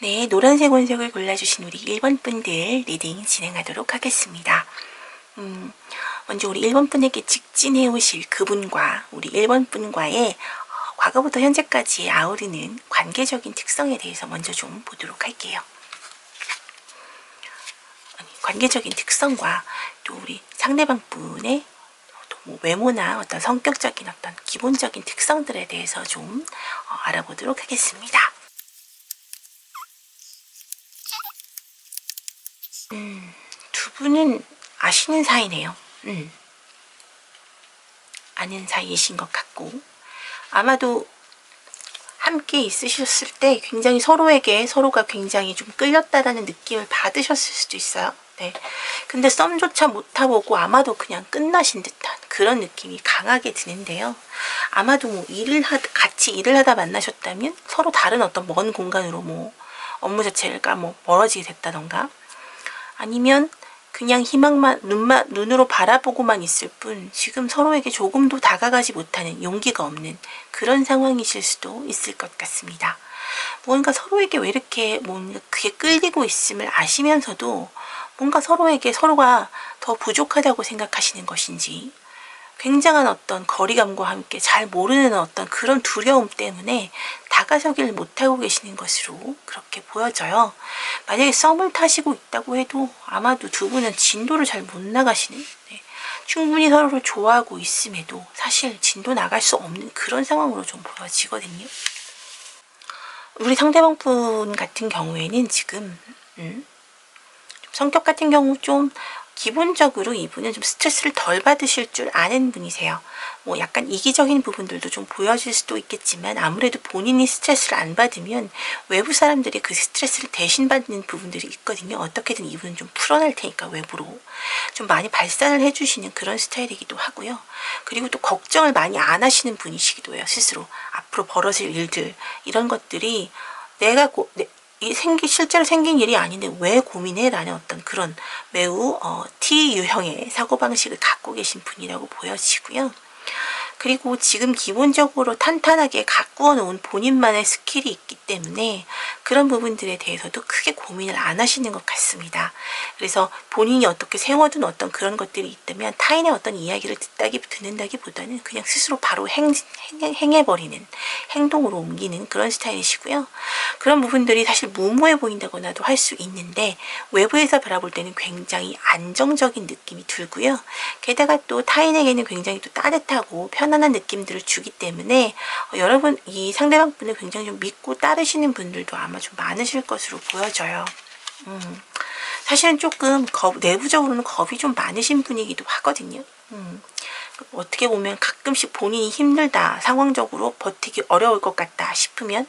네, 노란색 원색을 골라주신 우리 1번 분들 리딩 진행하도록 하겠습니다. 먼저 우리 1번 분에게 직진해 오실 그분과 우리 1번 분과의 과거부터 현재까지 아우르는 관계적인 특성에 대해서 먼저 좀 보도록 할게요. 관계적인 특성과 또 우리 상대방 분의 뭐 외모나 어떤 성격적인 어떤 기본적인 특성들에 대해서 좀 알아보도록 하겠습니다. 두 분은 아시는 사이네요. 아는 사이이신 것 같고, 아마도 함께 있으셨을 때 굉장히 서로가 굉장히 좀 끌렸다라는 느낌을 받으셨을 수도 있어요. 네. 근데 썸조차 못 타보고 아마도 그냥 끝나신 듯한 그런 느낌이 강하게 드는데요. 아마도 뭐 같이 일을 하다 만나셨다면 서로 다른 어떤 먼 공간으로 뭐 업무 자체가 뭐 멀어지게 됐다던가, 아니면 그냥 희망만 눈으로 바라보고만 있을 뿐 지금 서로에게 조금도 다가가지 못하는 용기가 없는 그런 상황이실 수도 있을 것 같습니다. 뭔가 서로에게 왜 이렇게 뭔가 그게 끌리고 있음을 아시면서도 뭔가 서로가 더 부족하다고 생각하시는 것인지, 굉장한 어떤 거리감과 함께 잘 모르는 어떤 그런 두려움 때문에 다가서기를 못하고 계시는 것으로 그렇게 보여져요. 만약에 썸을 타시고 있다고 해도 아마도 두 분은 진도를 잘 못 나가시는, 충분히 서로를 좋아하고 있음에도 사실 진도 나갈 수 없는 그런 상황으로 좀 보여지거든요. 우리 상대방 분 같은 경우에는 지금 성격 같은 경우 좀 기본적으로 이분은 좀 스트레스를 덜 받으실 줄 아는 분이세요. 뭐 약간 이기적인 부분들도 좀 보여질 수도 있겠지만, 아무래도 본인이 스트레스를 안 받으면 외부 사람들이 그 스트레스를 대신 받는 부분들이 있거든요. 어떻게든 이분은 좀 풀어낼 테니까 외부로 좀 많이 발산을 해주시는 그런 스타일이기도 하고요. 그리고 또 걱정을 많이 안 하시는 분이시기도 해요. 스스로 앞으로 벌어질 일들, 이런 것들이 실제로 생긴 일이 아닌데 왜 고민해? 라는 어떤 그런 매우 T 유형의 사고방식을 갖고 계신 분이라고 보여지고요. 그리고 지금 기본적으로 탄탄하게 가꾸어 놓은 본인만의 스킬이 있기 때문에 그런 부분들에 대해서도 크게 고민을 안 하시는 것 같습니다. 그래서 본인이 어떻게 세워둔 어떤 그런 것들이 있다면 타인의 어떤 이야기를 듣는다기보다는 그냥 스스로 바로 행해버리는, 행동으로 옮기는 그런 스타일이시고요. 그런 부분들이 사실 무모해 보인다거나도 할 수 있는데 외부에서 바라볼 때는 굉장히 안정적인 느낌이 들고요. 게다가 또 타인에게는 굉장히 또 따뜻하고 편안한 느낌들을 주기 때문에 여러분, 이 상대방 분을 굉장히 좀 믿고 따르시는 분들도 아마 좀 많으실 것으로 보여져요. 사실은 조금 내부적으로는 겁이 좀 많으신 분이기도 하거든요. 어떻게 보면 가끔씩 본인이 힘들다, 상황적으로 버티기 어려울 것 같다 싶으면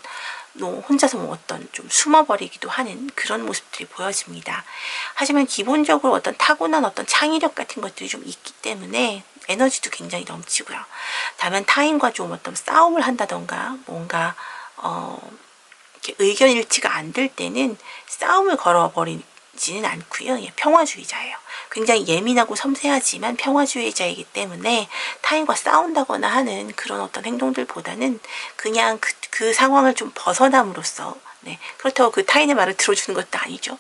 혼자서 어떤 좀 숨어버리기도 하는 그런 모습들이 보여집니다. 하지만 기본적으로 어떤 타고난 어떤 창의력 같은 것들이 좀 있기 때문에 에너지도 굉장히 넘치고요. 다만 타인과 좀 어떤 싸움을 한다던가 뭔가 이렇게 의견 일치가 안 될 때는 싸움을 걸어버리지는 않고요. 평화주의자예요. 굉장히 예민하고 섬세하지만 평화주의자이기 때문에 타인과 싸운다거나 하는 그런 어떤 행동들보다는 그냥 그 상황을 좀 벗어남으로써, 그렇다고 그 타인의 말을 들어주는 것도 아니죠.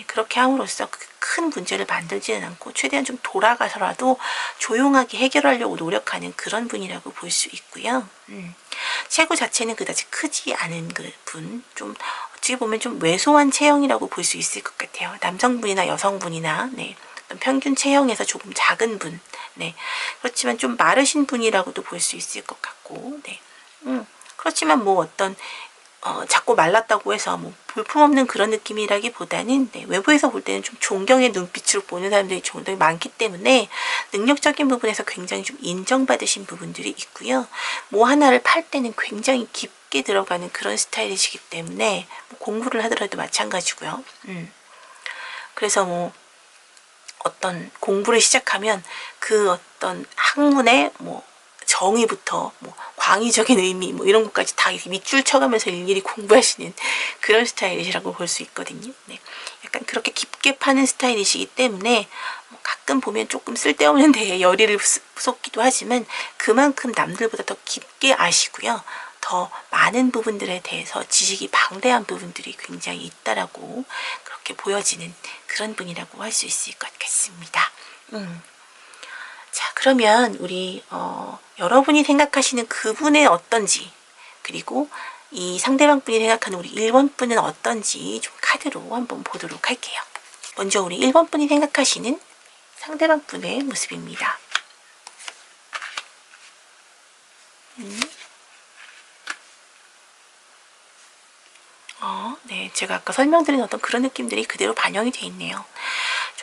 그렇게 함으로써 큰 문제를 만들지는 않고 최대한 좀 돌아가서라도 조용하게 해결하려고 노력하는 그런 분이라고 볼 수 있고요. 체구 자체는 그다지 크지 않은 그 분, 좀 어떻게 보면 좀 왜소한 체형이라고 볼 수 있을 것 같아요. 남성분이나 여성분이나 평균 체형에서 조금 작은 분, 그렇지만 좀 마르신 분이라고도 볼 수 있을 것 같고, 그렇지만 뭐 어떤 자꾸 말랐다고 해서 뭐 볼품없는 그런 느낌이라기보다는 외부에서 볼 때는 좀 존경의 눈빛으로 보는 사람들이 정말 많기 때문에 능력적인 부분에서 굉장히 좀 인정받으신 부분들이 있고요. 뭐 하나를 팔 때는 굉장히 깊게 들어가는 그런 스타일이시기 때문에 뭐 공부를 하더라도 마찬가지고요. 그래서 뭐 어떤 공부를 시작하면 그 어떤 학문의 뭐 정의부터 뭐 광의적인 의미 뭐 이런 것까지 다 밑줄 쳐가면서 일일이 공부하시는 그런 스타일이시라고 볼 수 있거든요. 약간 그렇게 깊게 파는 스타일이시기 때문에 뭐 가끔 보면 조금 쓸데없는 데에 열의를 쏟기도 하지만 그만큼 남들보다 더 깊게 아시고요. 더 많은 부분들에 대해서 지식이 방대한 부분들이 굉장히 있다라고 그렇게 보여지는 그런 분이라고 할 수 있을 것 같습니다. 자, 그러면 우리 여러분이 생각하시는 그분의 어떤지, 그리고 이 상대방 분이 생각하는 우리 1번 분은 어떤지 좀 카드로 한번 보도록 할게요. 먼저 우리 1번 분이 생각하시는 상대방 분의 모습입니다. 네, 제가 아까 설명드린 어떤 그런 느낌들이 그대로 반영이 되어 있네요.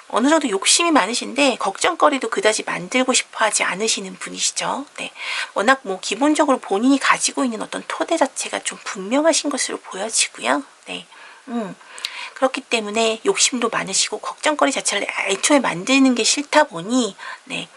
어느 정도 욕심이 많으신데 걱정거리도 그다지 만들고 싶어 하지 않으시는 분이시죠. 네. 워낙 뭐 기본적으로 본인이 가지고 있는 어떤 토대 자체가 좀 분명하신 것으로 보여지고요. 네. 그렇기 때문에 욕심도 많으시고 걱정거리 자체를 애초에 만드는 게 싫다 보니 네.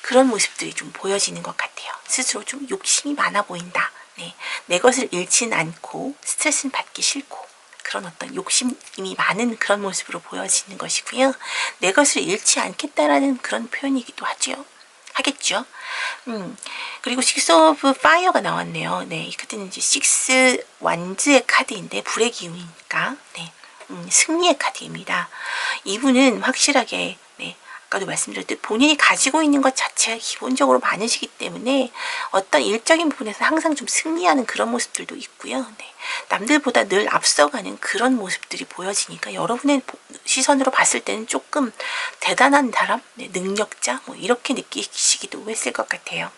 그런 모습들이 좀 보여지는 것 같아요. 스스로 좀 욕심이 많아 보인다. 네. 내 것을 잃지는 않고 스트레스는 받기 싫고 그런 어떤 욕심이 많은 그런 모습으로 보여지는 것이고요. 내 것을 잃지 않겠다라는 그런 표현이기도 하겠죠. 그리고 식스 오브 파이어가 나왔네요. 네, 이 카드는 이제 식스 완즈의 카드인데 불의 기운이니까 네, 승리의 카드입니다. 이분은 확실하게 네, 아까도 말씀드렸듯 본인이 가지고 있는 것 자체가 기본적으로 많으시기 때문에 어떤 일적인 부분에서 항상 좀 승리하는 그런 모습들도 있고요. 네. 남들보다 늘 앞서가는 그런 모습들이 보여지니까 여러분의 시선으로 봤을 때는 조금 대단한 사람, 네, 능력자 뭐 이렇게 느끼시기도 했을 것 같아요.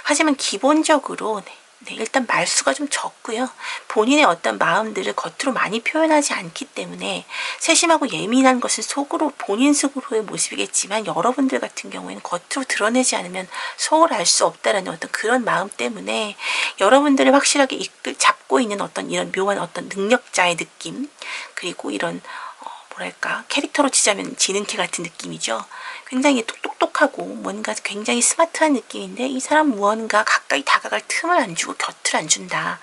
하지만 기본적으로 네, 일단 말수가 좀 적고요. 본인의 어떤 마음들을 겉으로 많이 표현하지 않기 때문에 세심하고 예민한 것은 속으로 본인 속으로의 모습이겠지만 여러분들 같은 경우에는 겉으로 드러내지 않으면 속을 알 수 없다라는 어떤 그런 마음 때문에 여러분들을 확실하게 잡고 있는 어떤 이런 묘한 어떤 능력자의 느낌, 그리고 이런 뭐랄까 캐릭터로 치자면 지능캐 같은 느낌이죠. 굉장히 똑똑하고 뭔가 굉장히 스마트한 느낌인데 이 사람 무언가 가까이 다가갈 틈을 안 주고 곁을 안 준다.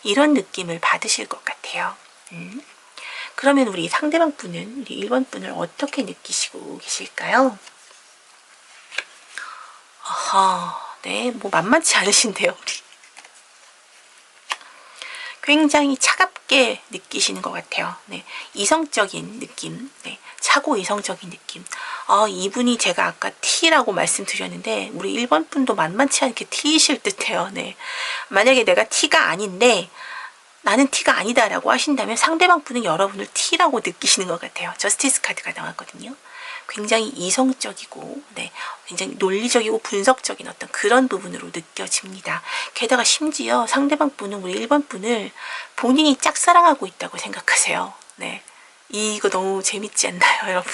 이런 느낌을 받으실 것 같아요. 그러면 우리 상대방 분은 우리 1번 분을 어떻게 느끼시고 계실까요? 네, 뭐 만만치 않으신데요, 우리. 굉장히 차갑게 느끼시는 것 같아요. 네, 이성적인 느낌, 네, 차고 이성적인 느낌. 이분이 제가 아까 T라고 말씀드렸는데 우리 1번 분도 만만치 않게 T이실 듯해요. 네, 만약에 내가 T가 아닌데 나는 T가 아니다 라고 하신다면 상대방 분은 여러분을 T라고 느끼시는 것 같아요. 저스티스 카드가 나왔거든요. 굉장히 이성적이고 네, 굉장히 논리적이고 분석적인 어떤 그런 부분으로 느껴집니다. 게다가 심지어 상대방 분은 우리 1번 분을 본인이 짝사랑하고 있다고 생각하세요. 네, 이거 너무 재밌지 않나요, 여러분?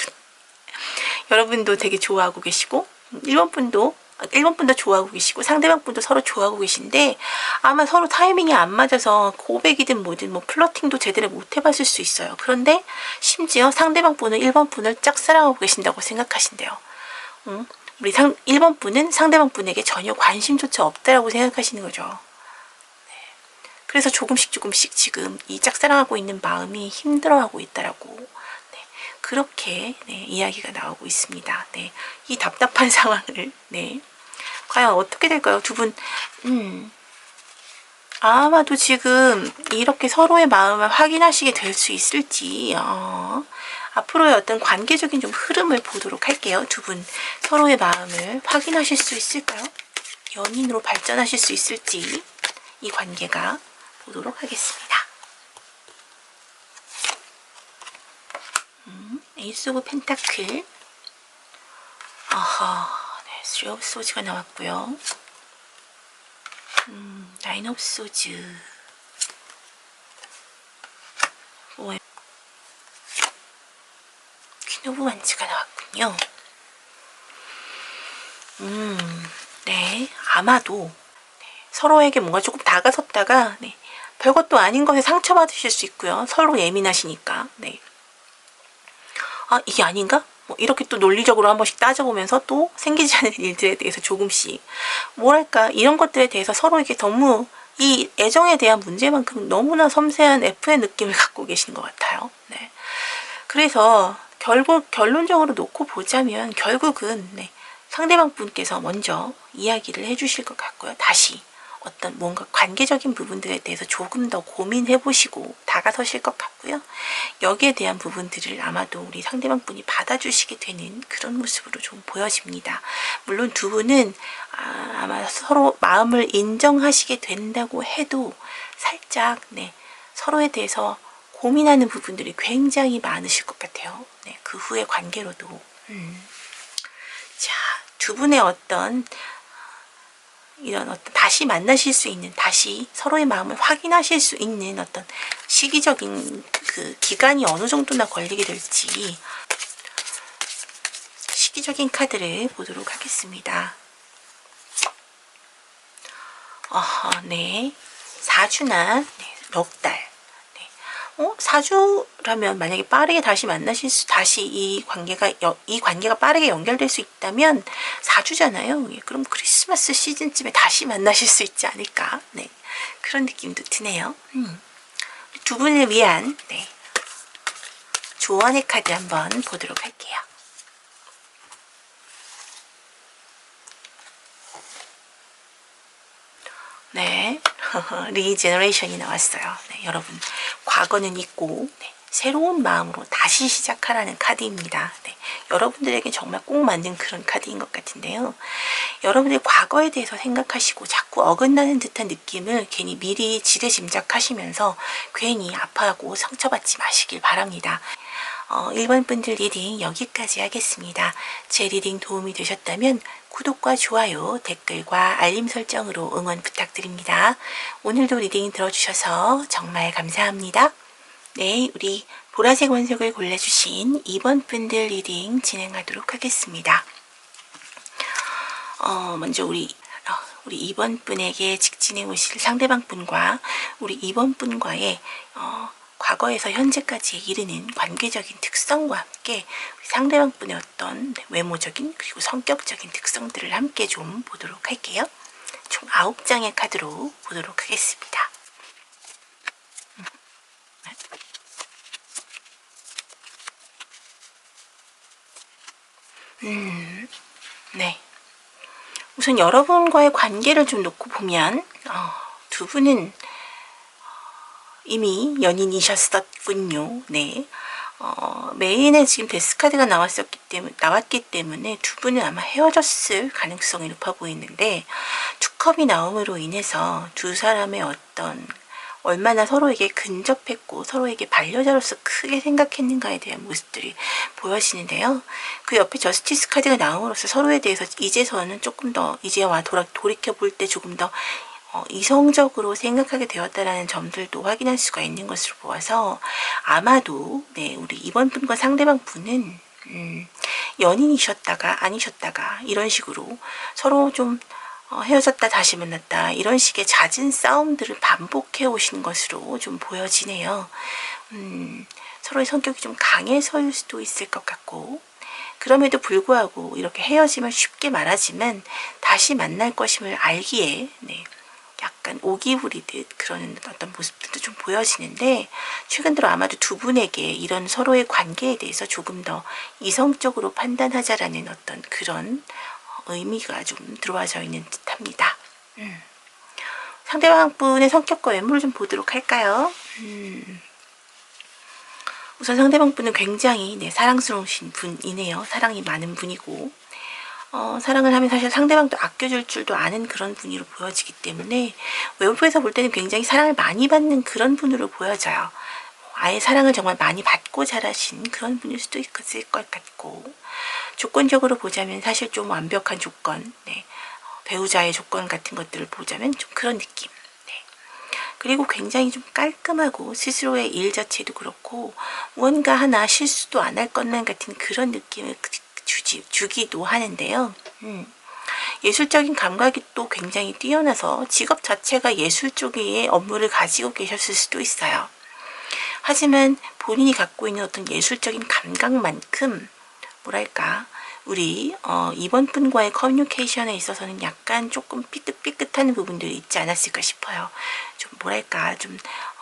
여러분도 되게 좋아하고 계시고 1번 분도 좋아하고 계시고 상대방 분도 서로 좋아하고 계신데 아마 서로 타이밍이 안 맞아서 고백이든 뭐든 뭐 플러팅도 제대로 못 해봤을 수 있어요. 그런데 심지어 상대방 분은 1번 분을 짝사랑하고 계신다고 생각하신대요. 우리 1번 분은 상대방 분에게 전혀 관심조차 없다라고 생각하시는 거죠. 네. 그래서 조금씩 지금 이 짝사랑하고 있는 마음이 힘들어하고 있다라고 그렇게 네, 이야기가 나오고 있습니다. 네, 이 답답한 상황을 네, 과연 어떻게 될까요? 두 분 아마도 지금 이렇게 서로의 마음을 확인하시게 될 수 있을지 앞으로의 어떤 관계적인 좀 흐름을 보도록 할게요. 두 분 서로의 마음을 확인하실 수 있을까요? 연인으로 발전하실 수 있을지 이 관계가 보도록 하겠습니다. 에이스 오브 펜타클, 네, 3 오브 소즈가 나왔고요. 나인 오브 소즈, 퀸 오브 완즈가 나왔군요. 네, 아마도 네, 서로에게 뭔가 조금 다가섰다가 네, 별것도 아닌 것에 상처받으실 수 있고요. 서로 예민하시니까 네. 이게 아닌가? 뭐 이렇게 또 논리적으로 한 번씩 따져보면서 또 생기지 않은 일들에 대해서 조금씩 뭐랄까 이런 것들에 대해서 서로에게 너무 이 애정에 대한 문제만큼 너무나 섬세한 F의 느낌을 갖고 계신 것 같아요. 네. 그래서 결론적으로 놓고 보자면 결국은 네, 상대방 분께서 먼저 이야기를 해주실 것 같고요. 다시 어떤 뭔가 관계적인 부분들에 대해서 조금 더 고민해 보시고 다가서실 것 같고요. 여기에 대한 부분들을 아마도 우리 상대방 분이 받아주시게 되는 그런 모습으로 좀 보여집니다. 물론 두 분은 아마 서로 마음을 인정하시게 된다고 해도 살짝 서로에 대해서 고민하는 부분들이 굉장히 많으실 것 같아요. 그 후의 관계로도. 자, 두 분의 이런 다시 만나실 수 있는, 다시 서로의 마음을 확인하실 수 있는 어떤 시기적인 그 기간이 어느 정도나 걸리게 될지 시기적인 카드를 보도록 하겠습니다. 네. 4주나 넉 달. 4주라면 만약에 빠르게 다시 다시 이 관계가 빠르게 연결될 수 있다면 4주잖아요. 그럼 크리스마스 시즌쯤에 다시 만나실 수 있지 않을까. 그런 느낌도 드네요. 두 분을 위한 조언의 카드 한번 보도록 할게요. 리제너레이션이 나왔어요. 여러분, 과거는 잊고 새로운 마음으로 다시 시작하라는 카드입니다. 여러분들에게 정말 꼭 맞는 그런 카드인 것 같은데요. 여러분들 과거에 대해서 생각하시고 자꾸 어긋나는 듯한 느낌을 괜히 미리 지레짐작하시면서 괜히 아파하고 상처받지 마시길 바랍니다. 1번 분들 리딩 여기까지 하겠습니다. 제 리딩 도움이 되셨다면 구독과 좋아요, 댓글과 알림 설정으로 응원 부탁드립니다. 오늘도 리딩 들어주셔서 정말 감사합니다. 우리 보라색 원석을 골라주신 2번 분들 리딩 진행하도록 하겠습니다. 먼저 우리 2번 분에게 직진해 오실 상대방 분과 우리 2번 분과의 과거에서 현재까지 이르는 관계적인 특성과 함께 우리 상대방 분의 어떤 외모적인 그리고 성격적인 특성들을 함께 좀 보도록 할게요. 총 9장의 카드로 보도록 하겠습니다. 우선 여러분과의 관계를 좀 놓고 보면 두 분은 이미 연인이셨었군요. 메인에 지금 데스카드가 나왔기 때문에 두 분은 아마 헤어졌을 가능성이 높아 보이는데, 투컵이 나옴으로 인해서 두 사람의 얼마나 서로에게 근접했고 서로에게 반려자로서 크게 생각했는가에 대한 모습들이 보여지는데요. 그 옆에 저스티스 카드가 나옴으로써 서로에 대해서 이제서는 조금 더 이제와 돌이켜볼 때 조금 더 이성적으로 생각하게 되었다라는 점들도 확인할 수가 있는 것으로 보아서 아마도 우리 이번 분과 상대방 분은 연인이셨다가 아니셨다가 이런 식으로 서로 좀 헤어졌다 다시 만났다 이런 식의 잦은 싸움들을 반복해 오신 것으로 좀 보여지네요. 서로의 성격이 좀 강해서일 수도 있을 것 같고, 그럼에도 불구하고 이렇게 헤어지면 쉽게 말하지만 다시 만날 것임을 알기에 약간 오기 부리듯 그런 어떤 모습들도 좀 보여지는데, 최근 들어 아마도 두 분에게 이런 서로의 관계에 대해서 조금 더 이성적으로 판단하자라는 어떤 그런 의미가 좀 들어와져 있는 듯합니다. 상대방 분의 성격과 외모를 좀 보도록 할까요? 우선 상대방 분은 굉장히 사랑스러우신 분이네요. 사랑이 많은 분이고, 사랑을 하면 사실 상대방도 아껴줄 줄도 아는 그런 분으로 보여지기 때문에 외부에서 볼 때는 굉장히 사랑을 많이 받는 그런 분으로 보여져요. 아예 사랑을 정말 많이 받고 자라신 그런 분일 수도 있을 것 같고, 조건적으로 보자면 사실 좀 완벽한 조건, 배우자의 조건 같은 것들을 보자면 좀 그런 느낌. 그리고 굉장히 좀 깔끔하고 스스로의 일 자체도 그렇고 무언가 하나 실수도 안 할 것만 같은 그런 느낌을 주기도 하는데요. 예술적인 감각이 또 굉장히 뛰어나서 직업 자체가 예술 쪽의 업무를 가지고 계셨을 수도 있어요. 하지만 본인이 갖고 있는 어떤 예술적인 감각만큼 뭐랄까 우리 이번 분과의 커뮤니케이션에 있어서는 약간 조금 삐끗삐끗한 부분들이 있지 않았을까 싶어요. 좀 뭐랄까 좀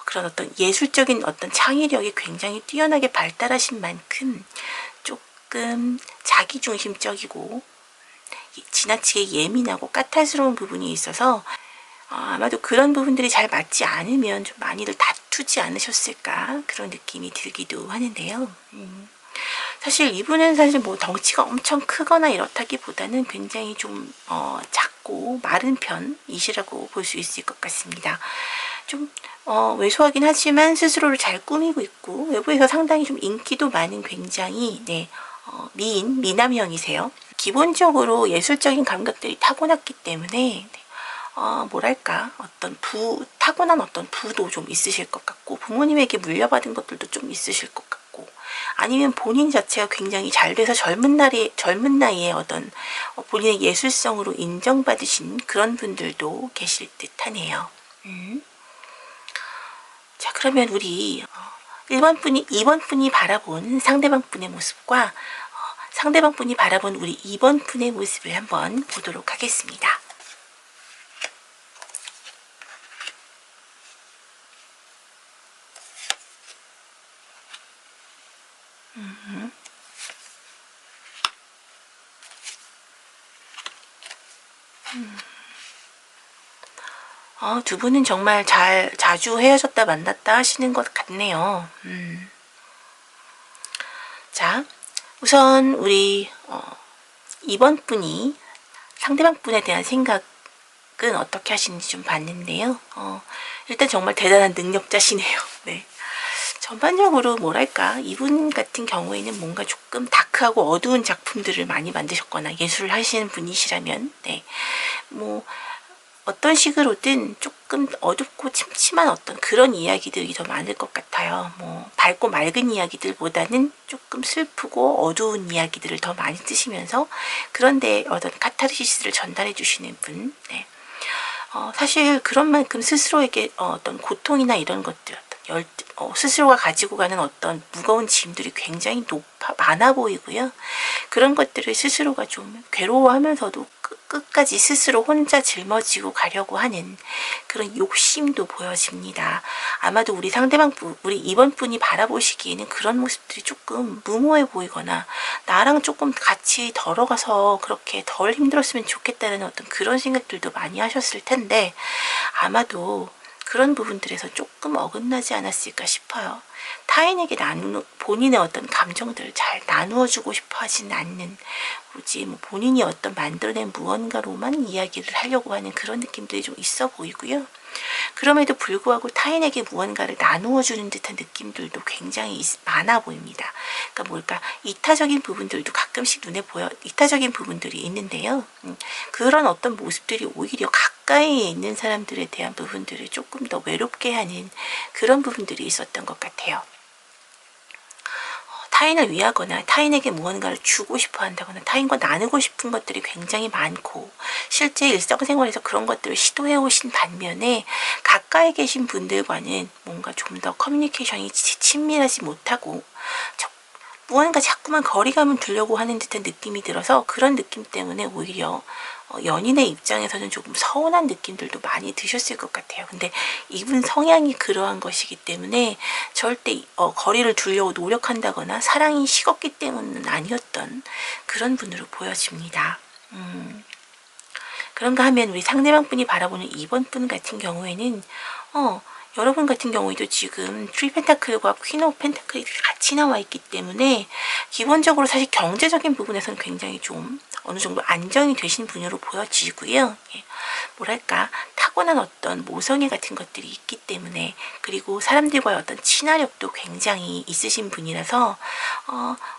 그런 어떤 예술적인 어떤 창의력이 굉장히 뛰어나게 발달하신 만큼 조금 자기중심적이고 지나치게 예민하고 까탈스러운 부분이 있어서 아마도 그런 부분들이 잘 맞지 않으면 좀 많이들 다투지 않으셨을까 그런 느낌이 들기도 하는데요. 사실 이분은 사실 뭐 덩치가 엄청 크거나 이렇다기보다는 굉장히 좀 작고 마른 편이시라고 볼 수 있을 것 같습니다. 좀 왜소하긴 하지만 스스로를 잘 꾸미고 있고 외부에서 상당히 좀 인기도 많은 굉장히 미남형이세요. 기본적으로 예술적인 감각들이 타고났기 때문에 뭐랄까 타고난 어떤 부도 좀 있으실 것 같고 부모님에게 물려받은 것들도 좀 있으실 것 같고 아니면 본인 자체가 굉장히 잘 돼서 젊은 나이에 어떤 본인의 예술성으로 인정받으신 그런 분들도 계실 듯하네요. 자, 그러면 우리 2번 분이 바라본 상대방 분의 모습과 상대방 분이 바라본 우리 2번 분의 모습을 한번 보도록 하겠습니다. 두 분은 정말 자주 헤어졌다 만났다 하시는 것 같네요. 자, 우선 우리 2번 분이 상대방 분에 대한 생각은 어떻게 하시는지 좀 봤는데요. 일단 정말 대단한 능력자시네요. 네. 전반적으로 뭐랄까 이분 같은 경우에는 뭔가 조금 다크하고 어두운 작품들을 많이 만드셨거나 예술을 하시는 분이시라면 뭐 어떤 식으로든 조금 어둡고 침침한 어떤 그런 이야기들이 더 많을 것 같아요. 뭐 밝고 맑은 이야기들보다는 조금 슬프고 어두운 이야기들을 더 많이 쓰시면서 그런데 어떤 카타르시스를 전달해 주시는 분. 네. 사실 그런 만큼 스스로에게 어떤 고통이나 이런 것들, 스스로가 가지고 가는 어떤 무거운 짐들이 굉장히 많아 보이고요. 그런 것들을 스스로가 좀 괴로워하면서도 끝까지 스스로 혼자 짊어지고 가려고 하는 그런 욕심도 보여집니다. 아마도 우리 2번 분이 바라보시기에는 그런 모습들이 조금 무모해 보이거나 나랑 조금 같이 덜어가서 그렇게 덜 힘들었으면 좋겠다는 어떤 그런 생각들도 많이 하셨을 텐데 아마도 그런 부분들에서 조금 어긋나지 않았을까 싶어요. 타인에게 본인의 어떤 감정들을 잘 나누어주고 싶어 하진 않는 오지 본인이 어떤 만들어낸 무언가로만 이야기를 하려고 하는 그런 느낌들이 좀 있어 보이고요. 그럼에도 불구하고 타인에게 무언가를 나누어주는 듯한 느낌들도 굉장히 많아 보입니다. 그러니까 뭘까 이타적인 부분들도 가끔씩 눈에 보여 이타적인 부분들이 있는데요. 그런 어떤 모습들이 오히려 가까이에 있는 사람들에 대한 부분들을 조금 더 외롭게 하는 그런 부분들이 있었던 것 같아요. 타인을 위하거나 타인에게 무언가를 주고 싶어 한다거나 타인과 나누고 싶은 것들이 굉장히 많고 실제 일상생활에서 그런 것들을 시도해 오신 반면에 가까이 계신 분들과는 뭔가 좀 더 커뮤니케이션이 친밀하지 못하고 무언가 자꾸만 거리감을 두려고 하는 듯한 느낌이 들어서 그런 느낌 때문에 오히려 연인의 입장에서는 조금 서운한 느낌들도 많이 드셨을 것 같아요. 근데 이분 성향이 그러한 것이기 때문에 절대 거리를 두려고 노력한다거나 사랑이 식었기 때문은 아니었던 그런 분으로 보여집니다. 그런가 하면 우리 상대방 분이 바라보는 2번 분 같은 경우에는 여러분 같은 경우에도 지금 3 펜타클과 퀸 오브 펜타클이 같이 나와 있기 때문에 기본적으로 사실 경제적인 부분에서는 굉장히 좀 어느 정도 안정이 되신 분으로 보여지고요. 뭐랄까 타고난 어떤 모성애 같은 것들이 있기 때문에 그리고 사람들과의 어떤 친화력도 굉장히 있으신 분이라서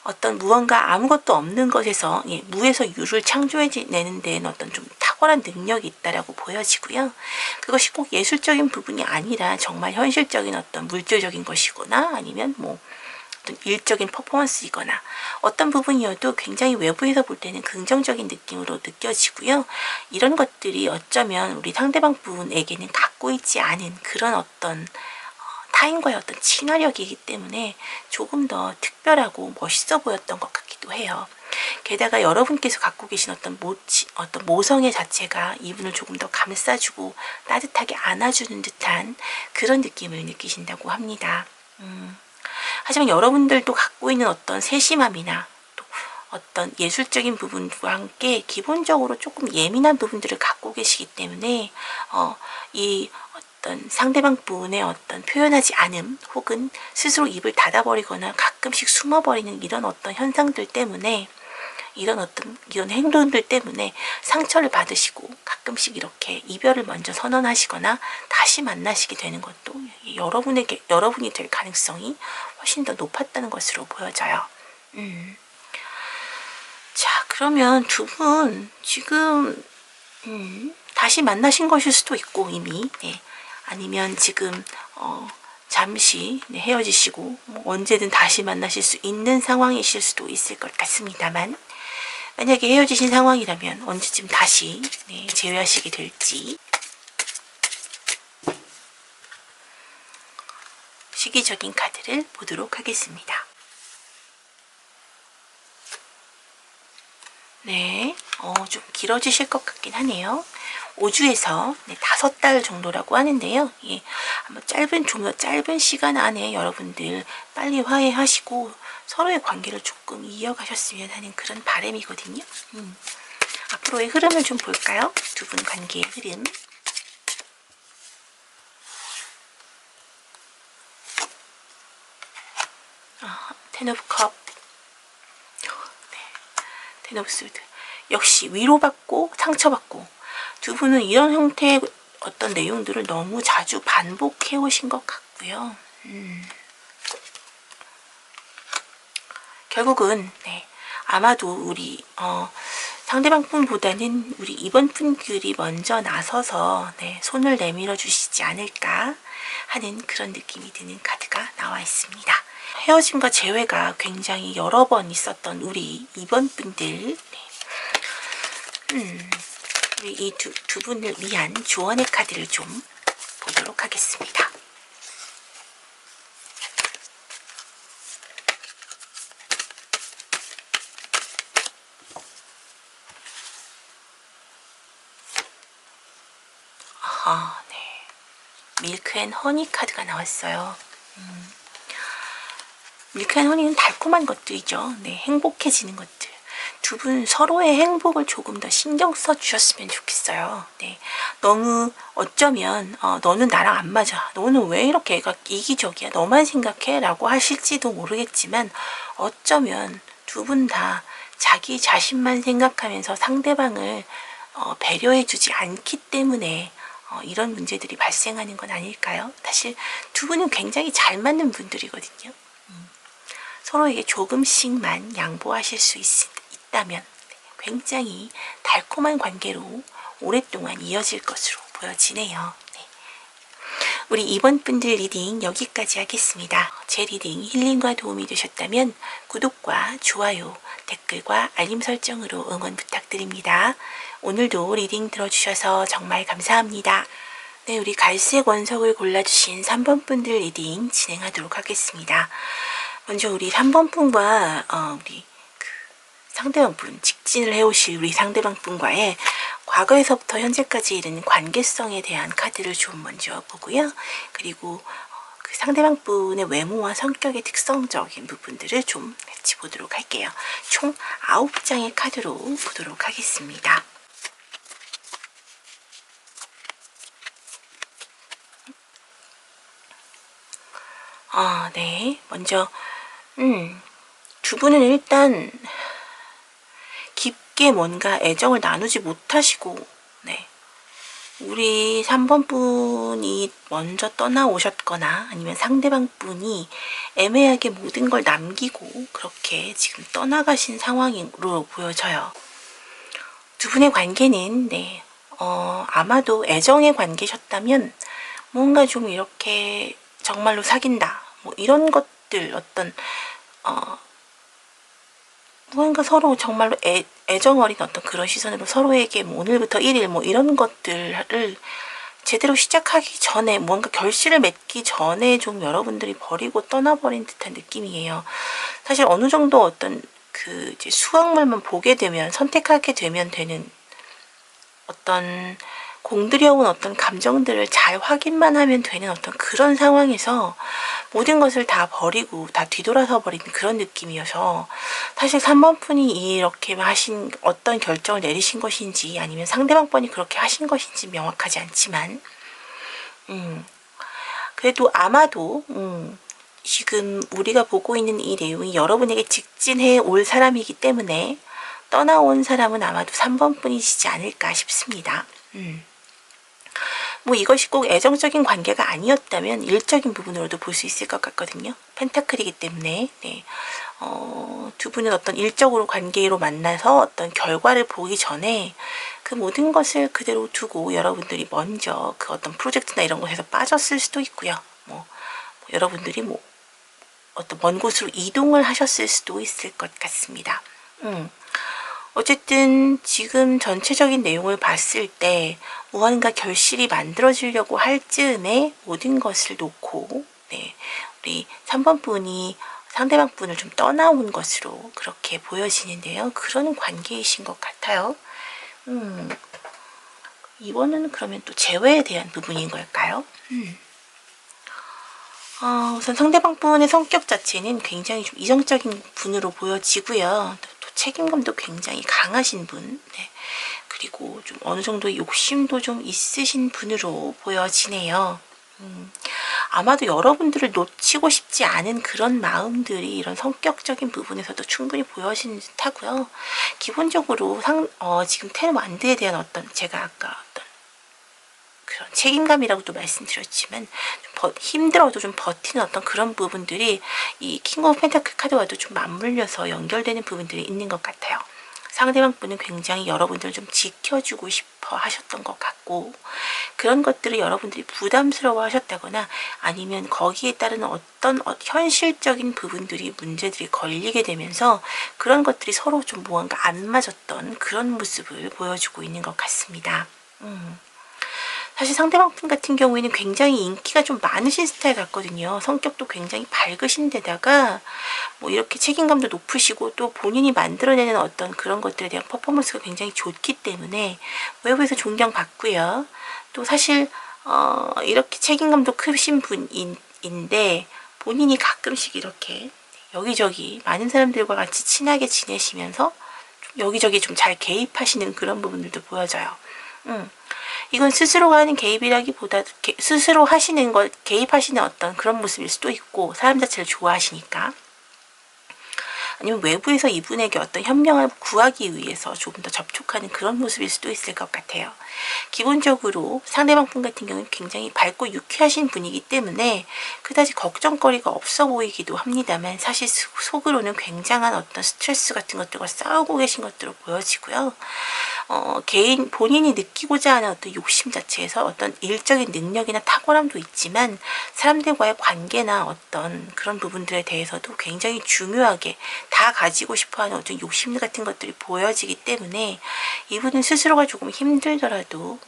어떤 무언가 아무것도 없는 것에서 무에서 유를 창조해내는 데는 어떤 좀 탁월한 능력이 있다라고 보여지고요. 그것이 꼭 예술적인 부분이 아니라 정말 현실적인 어떤 물질적인 것이거나 아니면 뭐 어떤 일적인 퍼포먼스이거나 어떤 부분이어도 굉장히 외부에서 볼 때는 긍정적인 느낌으로 느껴지고요. 이런 것들이 어쩌면 우리 상대방 분에게는 갖고 있지 않은 그런 어떤 타인과의 어떤 친화력이기 때문에 조금 더 특별하고 멋있어 보였던 것 같기도 해요. 게다가 여러분께서 갖고 계신 어떤 모성애 자체가 이분을 조금 더 감싸주고 따뜻하게 안아주는 듯한 그런 느낌을 느끼신다고 합니다. 하지만 여러분들도 갖고 있는 어떤 세심함이나 또 어떤 예술적인 부분과 함께 기본적으로 조금 예민한 부분들을 갖고 계시기 때문에 이 어떤 상대방 분의 어떤 표현하지 않음 혹은 스스로 입을 닫아버리거나 가끔씩 숨어버리는 이런 어떤 현상들 때문에 이런 행동들 때문에 상처를 받으시고 가끔씩 이렇게 이별을 먼저 선언하시거나 다시 만나시게 되는 것도 여러분이 될 가능성이 훨씬 더 높았다는 것으로 보여져요. 자, 그러면 두 분 지금 다시 만나신 것일 수도 있고 이미 아니면 지금 잠시 헤어지시고 언제든 다시 만나실 수 있는 상황이실 수도 있을 것 같습니다만, 만약에 헤어지신 상황이라면 언제쯤 다시 재회하시게 될지 시기적인 카드를 보도록 하겠습니다. 네, 좀 길어지실 것 같긴 하네요. 5주에서 5달 정도라고 하는데요. 아마 좀 더 짧은 시간 안에 여러분들 빨리 화해하시고 서로의 관계를 조금 이어가셨으면 하는 그런 바람이거든요. 앞으로의 흐름을 좀 볼까요? 두 분 관계의 흐름. 텐 오브 컵, 텐 오브 소드. 역시 위로받고 상처받고, 두 분은 이런 형태의 어떤 내용들을 너무 자주 반복해 오신 것 같고요. 결국은 아마도 우리 상대방 분보다는 우리 이번 분들이 먼저 나서서 손을 내밀어 주시지 않을까 하는 그런 느낌이 드는 카드가 나와 있습니다. 헤어짐과 재회가 굉장히 여러 번 있었던 우리 이번 분들, 우리 이 두 분을 위한 조언의 카드를 좀 보도록 하겠습니다. 밀크 앤 허니 카드가 나왔어요. 밀크 앤 허니는 달콤한 것들이죠. 행복해지는 것들. 두 분 서로의 행복을 조금 더 신경 써 주셨으면 좋겠어요. 너무 어쩌면 너는 나랑 안 맞아, 너는 왜 이렇게 애가 이기적이야, 너만 생각해 라고 하실지도 모르겠지만, 어쩌면 두 분 다 자기 자신만 생각하면서 상대방을 배려해 주지 않기 때문에 이런 문제들이 발생하는 건 아닐까요? 사실 두 분은 굉장히 잘 맞는 분들이거든요. 서로에게 조금씩만 양보하실 수 있다면 굉장히 달콤한 관계로 오랫동안 이어질 것으로 보여지네요. 우리 이번 분들 리딩 여기까지 하겠습니다. 제 리딩 힐링과 도움이 되셨다면 구독과 좋아요, 댓글과 알림 설정으로 응원 부탁드립니다. 오늘도 리딩 들어주셔서 정말 감사합니다. 우리 갈색 원석을 골라주신 3번 분들 리딩 진행하도록 하겠습니다. 먼저 우리 3번 분과 우리 상대방 분, 직진을 해오실 우리 상대방 분과의 과거에서부터 현재까지 이른 관계성에 대한 카드를 좀 먼저 보고요. 그리고 그 상대방 분의 외모와 성격의 특성적인 부분들을 좀 같이 보도록 할게요. 총 9장의 카드로 보도록 하겠습니다. 먼저 두 분은 일단 깊게 뭔가 애정을 나누지 못하시고 우리 3번 분이 먼저 떠나오셨거나 아니면 상대방 분이 애매하게 모든 걸 남기고 그렇게 지금 떠나가신 상황으로 보여져요. 두 분의 관계는 아마도 애정의 관계셨다면 뭔가 좀 이렇게 정말로 사귄다 이런 것들, 어떤 뭔가 서로 정말로 애정 어린 어떤 그런 시선으로 서로에게 오늘부터 1일 이런 것들을 제대로 시작하기 전에, 뭔가 결실을 맺기 전에 좀 여러분들이 버리고 떠나버린 듯한 느낌이에요. 사실 어느 정도 어떤 이제 수확물만 보게 되면, 선택하게 되면 되는 어떤 공들여온 어떤 감정들을 잘 확인만 하면 되는 어떤 그런 상황에서 모든 것을 다 버리고 다 뒤돌아서 버리는 그런 느낌이어서, 사실 3번 분이 이렇게 하신 어떤 결정을 내리신 것인지 아니면 상대방 분이 그렇게 하신 것인지 명확하지 않지만, 그래도 아마도 지금 우리가 보고 있는 이 내용이 여러분에게 직진해 올 사람이기 때문에 떠나온 사람은 아마도 3번 분이시지 않을까 싶습니다. 뭐 이것이 꼭 애정적인 관계가 아니었다면 일적인 부분으로도 볼 수 있을 것 같거든요. 펜타클이기 때문에. 네. 두 분은 어떤 일적으로 관계로 만나서 어떤 결과를 보기 전에 그 모든 것을 그대로 두고 여러분들이 먼저 그 어떤 프로젝트나 이런 곳에서 빠졌을 수도 있고요. 여러분들이 어떤 먼 곳으로 이동을 하셨을 수도 있을 것 같습니다. 어쨌든 지금 전체적인 내용을 봤을 때 무언가 결실이 만들어지려고 할 즈음에 모든 것을 놓고, 네, 우리 3번 분이 상대방 분을 좀 떠나온 것으로 그렇게 보여지는데요. 그런 관계이신 것 같아요. 이번은 그러면 또 재회에 대한 부분인 걸까요? 우선 상대방 분의 성격 자체는 굉장히 좀 이성적인 분으로 보여지고요. 또 책임감도 굉장히 강하신 분, 네. 그리고 좀 어느 정도의 욕심도 좀 있으신 분으로 보여지네요. 아마도 여러분들을 놓치고 싶지 않은 그런 마음들이 이런 성격적인 부분에서도 충분히 보여지는 듯하고요. 기본적으로 지금 테르만드에 대한 어떤, 제가 아까 어떤 그런 책임감이라고도 말씀드렸지만 힘들어도 좀 버티는 어떤 그런 부분들이 이 킹 오브 펜타클 카드와도 좀 맞물려서 연결되는 부분들이 있는 것 같아요. 상대방 분은 굉장히 여러분들을 좀 지켜주고 싶어 하셨던 것 같고, 그런 것들을 여러분들이 부담스러워 하셨다거나 아니면 거기에 따른 어떤 현실적인 부분들이 문제들이 걸리게 되면서 그런 것들이 서로 좀 무언가 안 맞았던 그런 모습을 보여주고 있는 것 같습니다. 사실 상대방 분 같은 경우에는 굉장히 인기가 좀 많으신 스타일 같거든요. 성격도 굉장히 밝으신 데다가 뭐 이렇게 책임감도 높으시고 또 본인이 만들어내는 어떤 그런 것들에 대한 퍼포먼스가 굉장히 좋기 때문에 외부에서 존경받고요. 또 사실 이렇게 책임감도 크신 분인데 본인이 가끔씩 이렇게 여기저기 많은 사람들과 같이 친하게 지내시면서 여기저기 좀 잘 개입하시는 그런 부분들도 보여져요. 이건 스스로가 하는 개입이라기보다 스스로 하시는 것, 개입하시는 어떤 그런 모습일 수도 있고, 사람 자체를 좋아하시니까. 아니면 외부에서 이분에게 어떤 현명을 구하기 위해서 조금 더 접촉하는 그런 모습일 수도 있을 것 같아요. 기본적으로 상대방 분 같은 경우는 굉장히 밝고 유쾌하신 분이기 때문에 그다지 걱정거리가 없어 보이기도 합니다만, 사실 속으로는 굉장한 어떤 스트레스 같은 것들과 싸우고 계신 것들로 보여지고요. 본인이 느끼고자 하는 어떤 욕심 자체에서 어떤 일적인 능력이나 탁월함도 있지만 사람들과의 관계나 어떤 그런 부분들에 대해서도 굉장히 중요하게 다 가지고 싶어하는 어떤 욕심 같은 것들이 보여지기 때문에 이분은 스스로가 조금 힘들더라도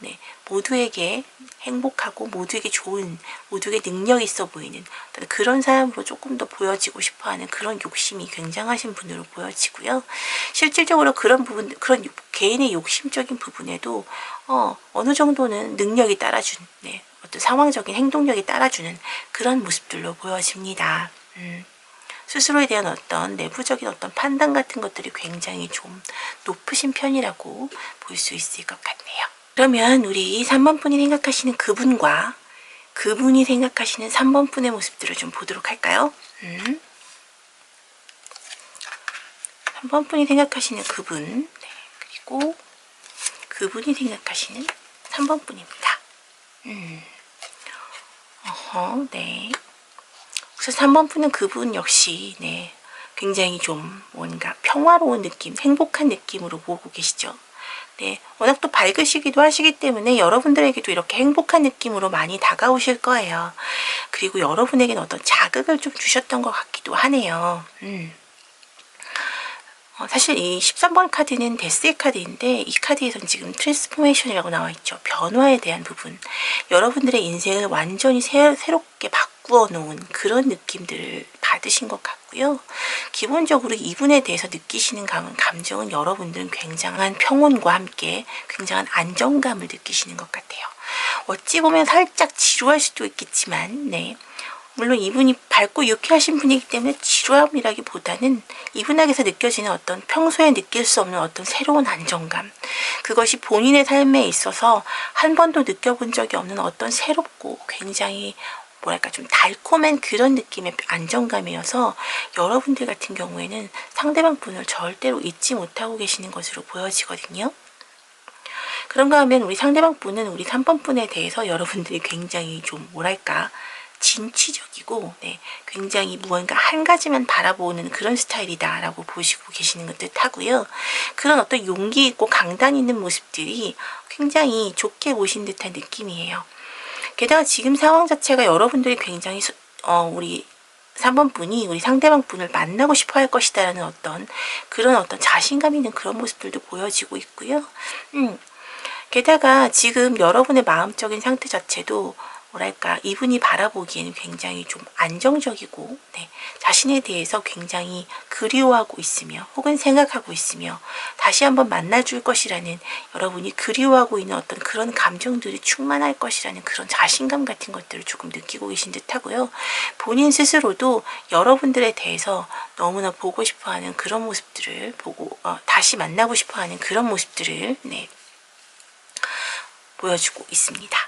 모두에게 행복하고 모두에게 좋은, 모두에게 능력 있어 보이는 그런 사람으로 조금 더 보여지고 싶어하는 그런 욕심이 굉장하신 분으로 보여지고요. 실질적으로 그런 부분, 그런 개인의 욕심적인 부분에도 어느 정도는 능력이 따라준, 어떤 상황적인 행동력이 따라주는 그런 모습들로 보여집니다. 스스로에 대한 어떤 내부적인 어떤 판단 같은 것들이 굉장히 좀 높으신 편이라고 볼 수 있을 것 같네요. 그러면 우리 3번 분이 생각하시는 그분과 그분이 생각하시는 3번 분의 모습들을 좀 보도록 할까요? 3번 분이 생각하시는 그분, 그리고 그분이 생각하시는 3번 분입니다. 네. 그래서 3번 분은 그분 역시 굉장히 좀 뭔가 평화로운 느낌, 행복한 느낌으로 보고 계시죠. 워낙 또 밝으시기도 하시기 때문에 여러분들에게도 이렇게 행복한 느낌으로 많이 다가오실 거예요. 그리고 여러분에게는 어떤 자극을 좀 주셨던 것 같기도 하네요. 사실 이 13번 카드는 데스의 카드인데 이 카드에서는 지금 트랜스포메이션이라고 나와 있죠. 변화에 대한 부분. 여러분들의 인생을 완전히 새롭게 바꾸어 놓은 그런 느낌들을 받으신 것 같고요. 기본적으로 이분에 대해서 느끼시는 감정은 여러분들은 굉장한 평온과 함께 굉장한 안정감을 느끼시는 것 같아요. 어찌 보면 살짝 지루할 수도 있겠지만, 네. 물론 이분이 밝고 유쾌하신 분이기 때문에 지루함이라기보다는 이분에게서 느껴지는 어떤 평소에 느낄 수 없는 어떤 새로운 안정감, 그것이 본인의 삶에 있어서 한 번도 느껴본 적이 없는 어떤 새롭고 굉장히 뭐랄까 좀 달콤한 그런 느낌의 안정감이어서 여러분들 같은 경우에는 상대방 분을 절대로 잊지 못하고 계시는 것으로 보여지거든요. 그런가 하면 우리 상대방 분은 우리 3번 분에 대해서 여러분들이 굉장히 좀 뭐랄까 진취적이고, 네, 굉장히 무언가 한 가지만 바라보는 그런 스타일이다 라고 보시고 계시는 것 듯하고요. 그런 어떤 용기 있고 강단 있는 모습들이 굉장히 좋게 보신 듯한 느낌이에요. 게다가 지금 상황 자체가 여러분들이 굉장히 우리 3번 분이 우리 상대방 분을 만나고 싶어 할 것이다 라는 그런 어떤 자신감 있는 그런 모습들도 보여지고 있고요. 게다가 지금 여러분의 마음적인 상태 자체도 뭐랄까 이분이 바라보기에는 굉장히 좀 안정적이고, 네, 자신에 대해서 굉장히 그리워하고 있으며 혹은 생각하고 있으며 다시 한번 만나줄 것이라는, 여러분이 그리워하고 있는 어떤 그런 감정들이 충만할 것이라는 그런 자신감 같은 것들을 조금 느끼고 계신 듯하고요. 본인 스스로도 여러분들에 대해서 너무나 보고 싶어하는 그런 모습들을 보고 다시 만나고 싶어하는 그런 모습들을, 네, 보여주고 있습니다.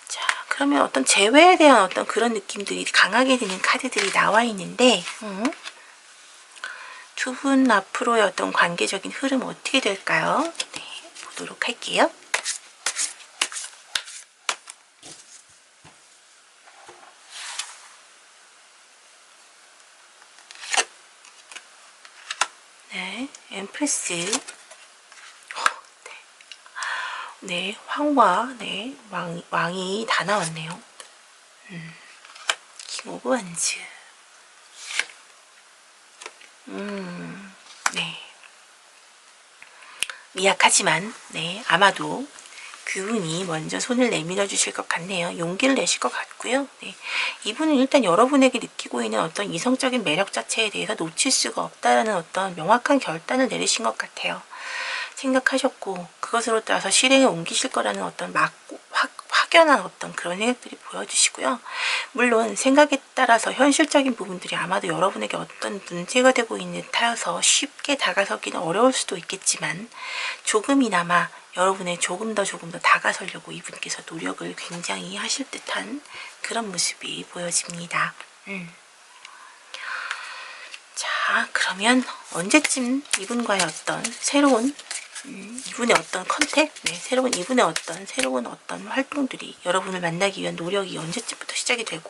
자, 그러면 어떤 재회에 대한 어떤 그런 느낌들이 강하게 드는 카드들이 나와 있는데, 두 분 앞으로의 어떤 관계적인 흐름 어떻게 될까요? 네, 보도록 할게요. 네, 엠프레스. 네, 황과, 네, 왕이 다 나왔네요. 킹 오브 원즈. 네. 미약하지만, 네, 아마도 그분이 먼저 손을 내밀어 주실 것 같네요. 용기를 내실 것 같고요. 네, 이분은 일단 여러분에게 느끼고 있는 어떤 이성적인 매력 자체에 대해서 놓칠 수가 없다라는 어떤 명확한 결단을 내리신 것 같아요. 생각하셨고 그것으로 따라서 실행에 옮기실 거라는 어떤 확연한 어떤 그런 생각들이 보여주시고요. 물론 생각에 따라서 현실적인 부분들이 아마도 여러분에게 어떤 문제가 되고 있는 듯하여서 쉽게 다가서기는 어려울 수도 있겠지만, 조금이나마 여러분의 조금 더 다가서려고 이분께서 노력을 굉장히 하실 듯한 그런 모습이 보여집니다. 자, 그러면 언제쯤 이분과의 어떤 새로운 이분의 어떤 컨택, 네, 이분의 어떤 새로운 어떤 활동들이, 여러분을 만나기 위한 노력이 언제쯤부터 시작이 되고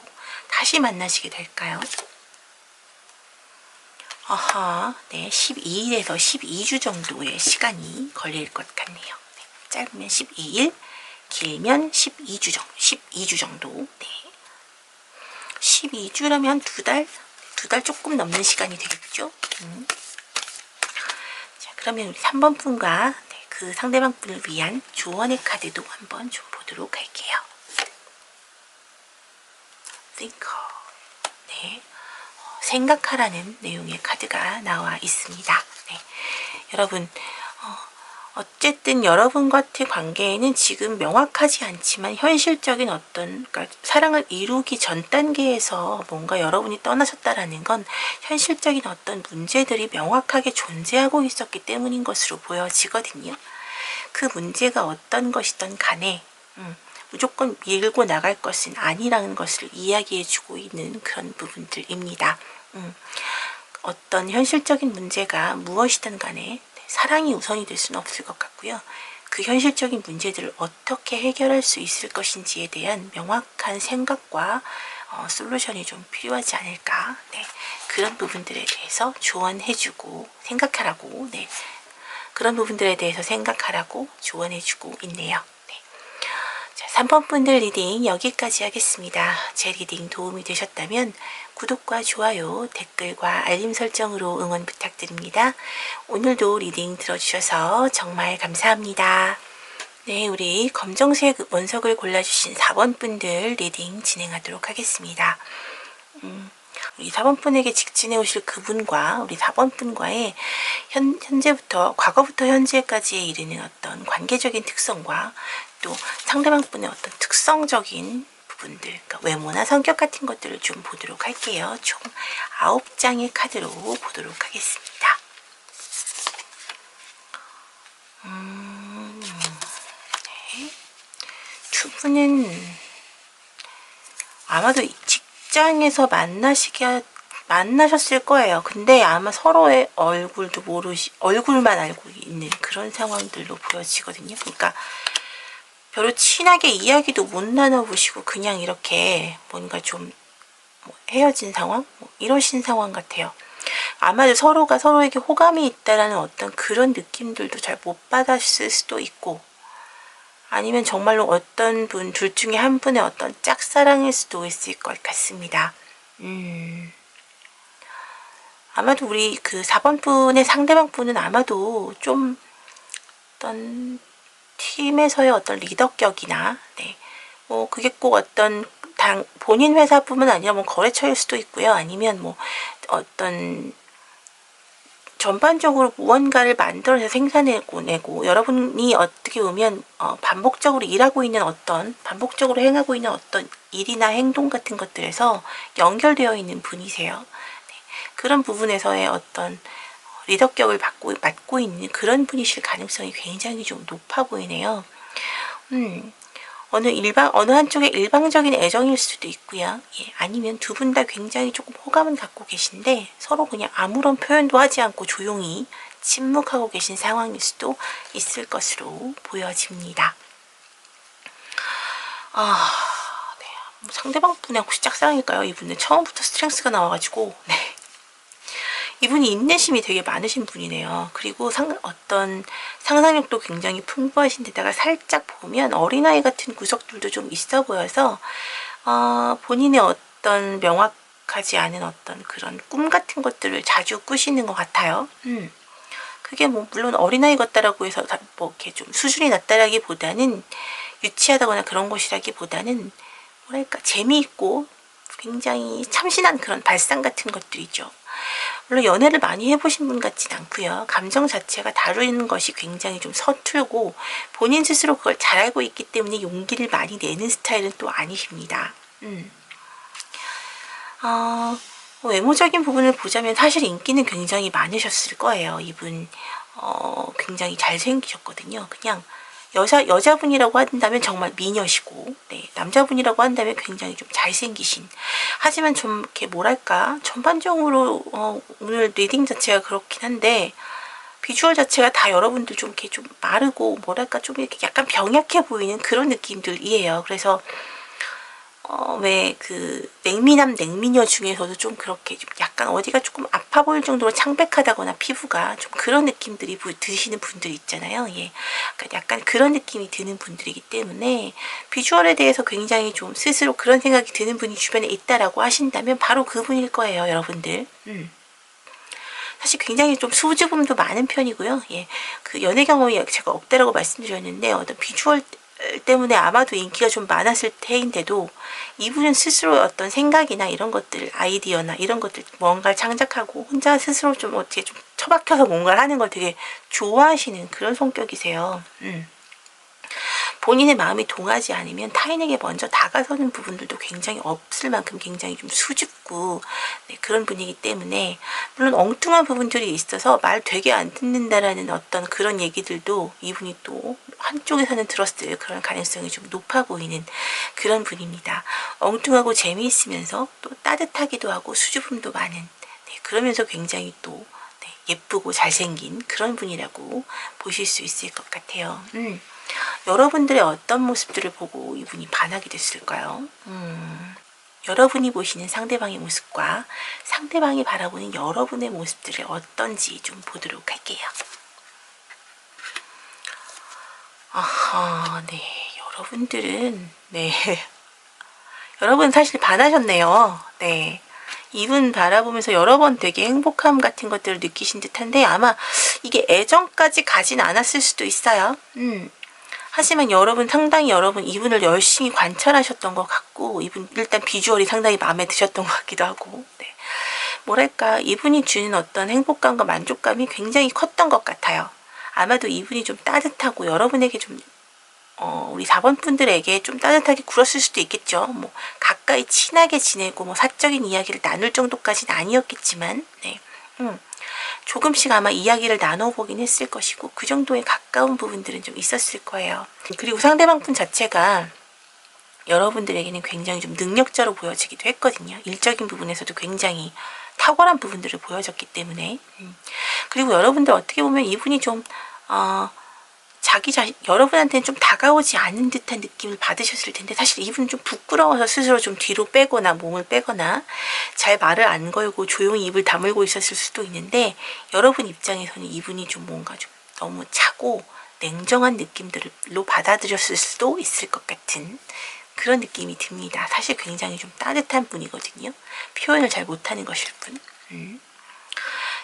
다시 만나시게 될까요? 아하, 네, 12일에서 12주 정도의 시간이 걸릴 것 같네요. 네, 짧으면 12일, 길면 12주 정도. 네. 12주라면 두 달 조금 넘는 시간이 되겠죠? 자, 그러면 우리 3번 분과, 네, 그 상대방 분을 위한 조언의 카드도 한번 좀 보도록 할게요. Thinker. 네. 생각하라는 내용의 카드가 나와 있습니다. 네. 여러분, 어쨌든 여러분과의 관계에는 지금 명확하지 않지만 현실적인 어떤, 그러니까 사랑을 이루기 전 단계에서 뭔가 여러분이 떠나셨다라는 건 현실적인 어떤 문제들이 명확하게 존재하고 있었기 때문인 것으로 보여지거든요. 그 문제가 어떤 것이든 간에 무조건 밀고 나갈 것은 아니라는 것을 이야기해주고 있는 그런 부분들입니다. 어떤 현실적인 문제가 무엇이든 간에 사랑이 우선이 될 수는 없을 것 같고요. 그 현실적인 문제들을 어떻게 해결할 수 있을 것인지에 대한 명확한 생각과 솔루션이 좀 필요하지 않을까. 네, 그런 부분들에 대해서 조언해주고 생각하라고, 네, 그런 부분들에 대해서 생각하라고 조언해주고 있네요. 3번 분들 리딩 여기까지 하겠습니다. 제 리딩 도움이 되셨다면 구독과 좋아요, 댓글과 알림 설정으로 응원 부탁드립니다. 오늘도 리딩 들어주셔서 정말 감사합니다. 네, 우리 검정색 원석을 골라주신 4번 분들 리딩 진행하도록 하겠습니다. 우리 4번분에게 직진해 오실 그분과 우리 4번분과의 현재부터 과거부터 현재까지에 이르는 어떤 관계적인 특성과 또 상대방분의 어떤 특성적인 부분들, 그러니까 외모나 성격 같은 것들을 좀 보도록 할게요. 총 9장의 카드로 보도록 하겠습니다. 네. 두 분은 아마도 직장에서 만나셨을 거예요. 근데 아마 서로의 얼굴만 알고 있는 그런 상황들로 보여지거든요. 그러니까 별로 친하게 이야기도 못 나눠보시고 그냥 이렇게 뭔가 좀 헤어진 상황? 이러신 상황 같아요. 아마도 서로가 서로에게 호감이 있다라는 어떤 그런 느낌들도 잘 못 받았을 수도 있고, 아니면 정말로 어떤 분, 둘 중에 한 분의 어떤 짝사랑일 수도 있을 것 같습니다. 아마도 우리 그 4번 분의 상대방 분은 아마도 좀 어떤 팀에서의 어떤 리더격이나, 네, 뭐 그게 꼭 어떤 본인 회사뿐만 아니라 뭐 거래처일 수도 있고요. 아니면 뭐 어떤 전반적으로 무언가를 만들어서 생산해내고 여러분이 어떻게 보면 반복적으로 일하고 있는 반복적으로 행하고 있는 어떤 일이나 행동 같은 것들에서 연결되어 있는 분이세요. 네. 그런 부분에서의 어떤 리더격을 맡고 있는 그런 분이실 가능성이 굉장히 좀 높아 보이네요. 어느 한쪽의 일방적인 애정일 수도 있고요. 예, 아니면 두 분 다 굉장히 조금 호감은 갖고 계신데 서로 그냥 아무런 표현도 하지 않고 조용히 침묵하고 계신 상황일 수도 있을 것으로 보여집니다. 네. 상대방 분의 혹시 짝사랑일까요? 이분은 처음부터 스트렝스가 나와가지고, 네. 이분이 인내심이 되게 많으신 분이네요. 그리고 어떤 상상력도 굉장히 풍부하신 데다가 살짝 보면 어린아이 같은 구석들도 좀 있어 보여서 본인의 어떤 명확하지 않은 어떤 그런 꿈 같은 것들을 자주 꾸시는 것 같아요. 그게 뭐 물론 어린아이 같다라고 해서 뭐 이렇게 좀 수준이 낮다라기보다는 유치하다거나 그런 것이라기보다는 뭐랄까 재미있고 굉장히 참신한 그런 발상 같은 것들이죠. 물론 연애를 많이 해보신 분 같진 않고요. 감정 자체가 다루는 것이 굉장히 좀 서툴고 본인 스스로 그걸 잘 알고 있기 때문에 용기를 많이 내는 스타일은 또 아니십니다. 외모적인 부분을 보자면 사실 인기는 굉장히 많으셨을 거예요. 이분 굉장히 잘생기셨거든요. 그냥 여자분이라고 한다면 정말 미녀시고, 네, 남자분이라고 한다면 굉장히 좀 잘생기신. 하지만 좀 이렇게 뭐랄까 전반적으로 오늘 리딩 자체가 그렇긴 한데 비주얼 자체가 다 여러분들 좀 이렇게 좀 마르고 뭐랄까 좀 이렇게 약간 병약해 보이는 그런 느낌들이에요. 그래서 왜 그 냉미남 냉미녀 중에서도 좀 그렇게 좀 약간 어디가 조금 아파 보일 정도로 창백하다거나 피부가 좀 그런 느낌들이 드시는 분들 있잖아요. 예, 그러니까 약간 그런 느낌이 드는 분들이기 때문에 비주얼에 대해서 굉장히 좀 스스로 그런 생각이 드는 분이 주변에 있다라고 하신다면 바로 그분일 거예요, 여러분들. 사실 굉장히 좀 수줍음도 많은 편이고요. 예, 그 연애 경험이 제가 없다라고 말씀드렸는데 어떤 비주얼 때문에 아마도 인기가 좀 많았을 테인데도 이분은 스스로 어떤 생각이나 이런 것들, 아이디어나 이런 것들 뭔가를 창작하고 혼자 스스로 좀 어떻게 좀 처박혀서 뭔가를 하는 걸 되게 좋아하시는 그런 성격이세요. 본인의 마음이 동하지 않으면 타인에게 먼저 다가서는 부분들도 굉장히 없을 만큼 굉장히 좀 수줍고, 네, 그런 분이기 때문에 물론 엉뚱한 부분들이 있어서 말 되게 안 듣는다라는 어떤 그런 얘기들도 이분이 또 한쪽에서는 들었을 그런 가능성이 좀 높아 보이는 그런 분입니다. 엉뚱하고 재미있으면서 또 따뜻하기도 하고 수줍음도 많은, 네, 그러면서 굉장히 또 네, 예쁘고 잘생긴 그런 분이라고 보실 수 있을 것 같아요. 여러분들의 어떤 모습들을 보고 이분이 반하게 됐을까요? 여러분이 보시는 상대방의 모습과 상대방이 바라보는 여러분의 모습들이 어떤지 좀 보도록 할게요. 아하, 네. 여러분들은, 네. 여러분 사실 반하셨네요. 네. 이분 바라보면서 여러 번 되게 행복함 같은 것들을 느끼신 듯한데 아마 이게 애정까지 가진 않았을 수도 있어요. 하지만 상당히 여러분 이분을 열심히 관찰하셨던 것 같고, 이분 일단 비주얼이 상당히 마음에 드셨던 것 같기도 하고, 네. 뭐랄까, 이분이 주는 어떤 행복감과 만족감이 굉장히 컸던 것 같아요. 아마도 이분이 좀 따뜻하고 여러분에게 좀 우리 4번 분들에게 좀 따뜻하게 굴었을 수도 있겠죠. 뭐 가까이 친하게 지내고 뭐 사적인 이야기를 나눌 정도까지는 아니었겠지만, 네. 조금씩 아마 이야기를 나눠보긴 했을 것이고 그 정도의 가까운 부분들은 좀 있었을 거예요. 그리고 상대방 분 자체가 여러분들에게는 굉장히 좀 능력자로 보여지기도 했거든요. 일적인 부분에서도 굉장히 탁월한 부분들을 보여줬기 때문에. 그리고 여러분들 어떻게 보면 이분이 좀 여러분한테는 좀 다가오지 않는 듯한 느낌을 받으셨을 텐데, 사실 이분은 좀 부끄러워서 스스로 좀 뒤로 빼거나 몸을 빼거나 잘 말을 안 걸고 조용히 입을 다물고 있었을 수도 있는데, 여러분 입장에서는 이분이 좀 뭔가 좀 너무 차고 냉정한 느낌들로 받아들였을 수도 있을 것 같은 그런 느낌이 듭니다. 사실 굉장히 좀 따뜻한 분이거든요. 표현을 잘 못하는 것일 뿐.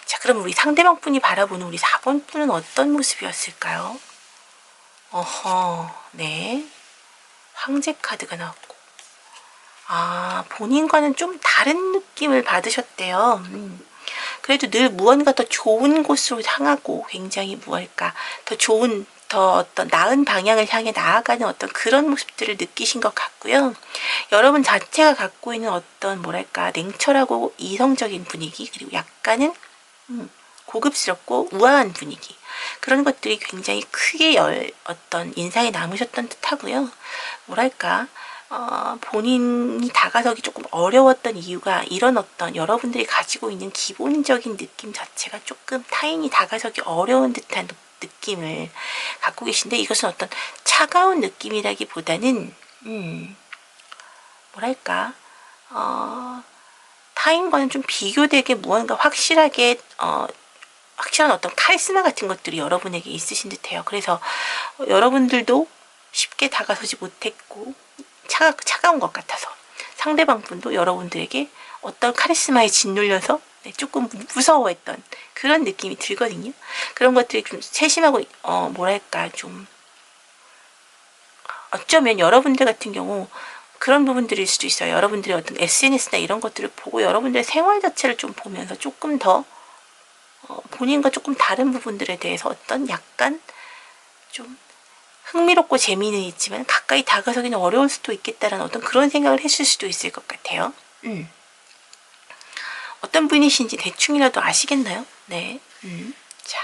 자, 그럼 우리 상대방 분이 바라보는 우리 4번 분은 어떤 모습이었을까요? 네. 황제 카드가 나왔고. 본인과는 좀 다른 느낌을 받으셨대요. 그래도 늘 무언가 더 좋은 곳으로 향하고 굉장히 뭐랄까, 더 어떤 나은 방향을 향해 나아가는 어떤 그런 모습들을 느끼신 것 같고요. 여러분 자체가 갖고 있는 어떤 뭐랄까, 냉철하고 이성적인 분위기, 그리고 약간은 고급스럽고 우아한 분위기, 그런 것들이 굉장히 크게 어떤 인상에 남으셨던 듯 하고요. 뭐랄까, 본인이 다가서기 조금 어려웠던 이유가 이런 어떤 여러분들이 가지고 있는 기본적인 느낌 자체가 조금 타인이 다가서기 어려운 듯한 느낌을 갖고 계신데, 이것은 어떤 차가운 느낌이라기보다는 뭐랄까, 타인과는 좀 비교되게 무언가 확실한 어떤 카리스마 같은 것들이 여러분에게 있으신 듯해요. 그래서 여러분들도 쉽게 다가서지 못했고 차가운 것 같아서 상대방 분도 여러분들에게 어떤 카리스마에 짓눌려서 조금 무서워했던 그런 느낌이 들거든요. 그런 것들이 좀 세심하고 뭐랄까, 좀 어쩌면 여러분들 같은 경우 그런 부분들일 수도 있어요. 여러분들의 어떤 SNS나 이런 것들을 보고 여러분들의 생활 자체를 좀 보면서 조금 더 본인과 조금 다른 부분들에 대해서 어떤 약간 좀 흥미롭고 재미는 있지만 가까이 다가서기는 어려울 수도 있겠다라는 어떤 그런 생각을 했을 수도 있을 것 같아요. 어떤 분이신지 대충이라도 아시겠나요? 네. 자,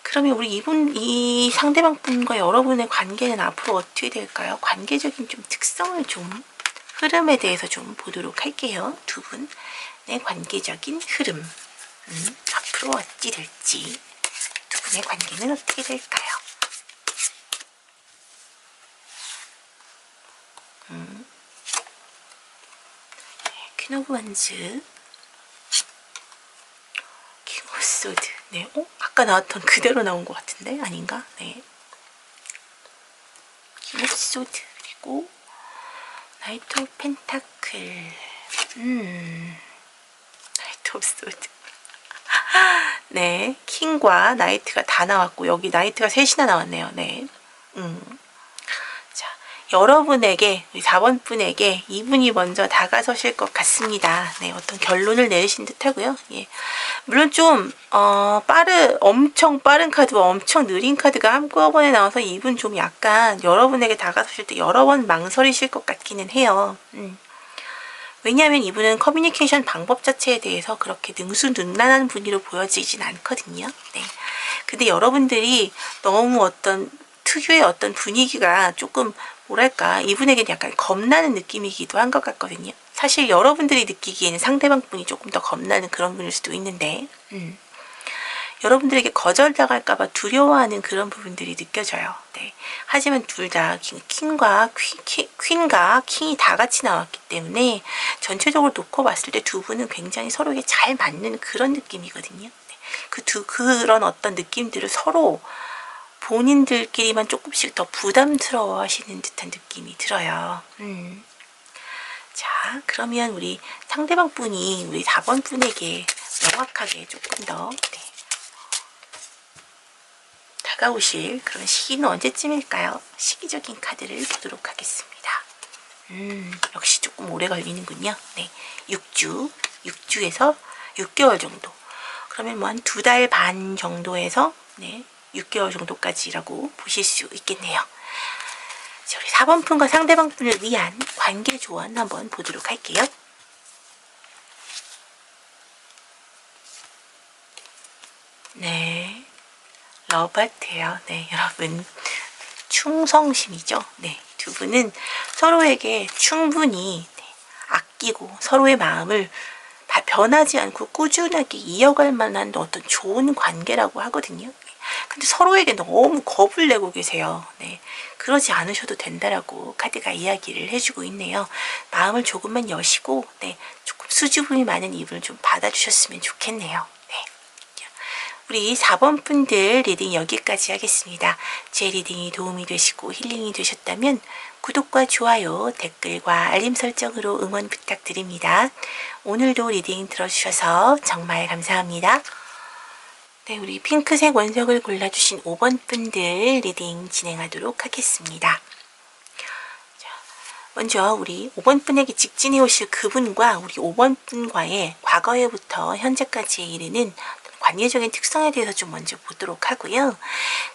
그러면 우리 이 상대방 분과 여러분의 관계는 앞으로 어떻게 될까요? 관계적인 좀 특성을 좀, 흐름에 대해서 좀 보도록 할게요. 두 분의 관계적인 흐름. 앞으로 어찌 될지, 두 분의 관계는 어떻게 될까요? 퀸 오브 원즈, 킹 오브 소드. 네, 아까 나왔던 그대로 나온 것 같은데 아닌가? 네, 킹 오브 소드, 그리고 나이트 오브 펜타클. 나이트 오브 소드. 네, 킹과 나이트가 다 나왔고 여기 나이트가 셋이나 나왔네요. 네. 자, 여러분에게, 우리 4번 분에게 이분이 먼저 다가서실 것 같습니다. 네, 어떤 결론을 내리신 듯 하고요. 예. 물론 좀 엄청 빠른 카드와 엄청 느린 카드가 한꺼번에 나와서 이분 좀 약간 여러분에게 다가서실 때 여러 번 망설이실 것 같기는 해요. 왜냐하면 이분은 커뮤니케이션 방법 자체에 대해서 그렇게 능수능란한 분위로 보여지진 않거든요. 네. 근데 여러분들이 너무 어떤 특유의 어떤 분위기가 조금 뭐랄까, 이분에게는 약간 겁나는 느낌이기도 한 것 같거든요. 사실 여러분들이 느끼기에는 상대방 분이 조금 더 겁나는 그런 분일 수도 있는데, 여러분들에게 거절당할까봐 두려워하는 그런 부분들이 느껴져요. 네. 하지만 둘 다 퀸과 킹이 다 같이 나왔기 때문에 전체적으로 놓고 봤을 때 두 분은 굉장히 서로에게 잘 맞는 그런 느낌이거든요. 네. 그런 어떤 느낌들을 서로 본인들끼리만 조금씩 더 부담스러워 하시는 듯한 느낌이 들어요. 자, 그러면 우리 상대방 분이 우리 4번 분에게 명확하게 조금 더 다가오실 그런 시기는 언제쯤일까요? 시기적인 카드를 보도록 하겠습니다. 역시 조금 오래 걸리는군요. 네, 6주에서 6개월 정도. 그러면 뭐 한 2달 반 정도에서 6개월 정도까지라고 보실 수 있겠네요. 자, 우리 4번 분과 상대방 분을 위한 관계 조언 한번 보도록 할게요. 네, 러바트예요. 네, 여러분 충성심이죠. 네, 두 분은 서로에게 충분히 아끼고 서로의 마음을 변하지 않고 꾸준하게 이어갈 만한 어떤 좋은 관계라고 하거든요. 근데 서로에게 너무 겁을 내고 계세요. 네, 그러지 않으셔도 된다라고 카드가 이야기를 해주고 있네요. 마음을 조금만 여시고 조금 수줍음이 많은 이분을 좀 받아주셨으면 좋겠네요. 네. 우리 4번 분들 리딩 여기까지 하겠습니다. 제 리딩이 도움이 되시고 힐링이 되셨다면 구독과 좋아요, 댓글과 알림 설정으로 응원 부탁드립니다. 오늘도 리딩 들어주셔서 정말 감사합니다. 네, 우리 핑크색 원석을 골라주신 5번 분들 리딩 진행하도록 하겠습니다. 자, 먼저 우리 5번 분에게 직진해 오실 그분과 우리 5번 분과의 과거에부터 현재까지에 이르는 관계적인 특성에 대해서 좀 먼저 보도록 하고요.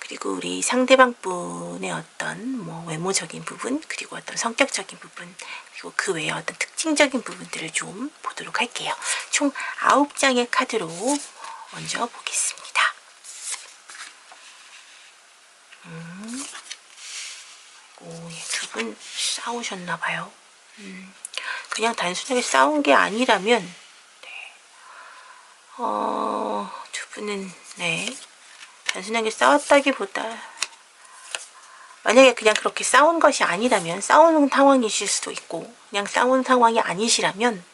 그리고 우리 상대방 분의 어떤 외모적인 부분, 그리고 어떤 성격적인 부분, 그리고 그 외에 어떤 특징적인 부분들을 좀 보도록 할게요. 총 9장의 카드로 먼저 보겠습니다. 두 분 싸우셨나봐요. 그냥 단순하게 싸운 게 아니라면 두 분은 단순하게 싸웠다기보다 만약에 그냥 그렇게 싸운 것이 아니라면 싸우는 상황이실 수도 있고 그냥 싸운 상황이 아니시라면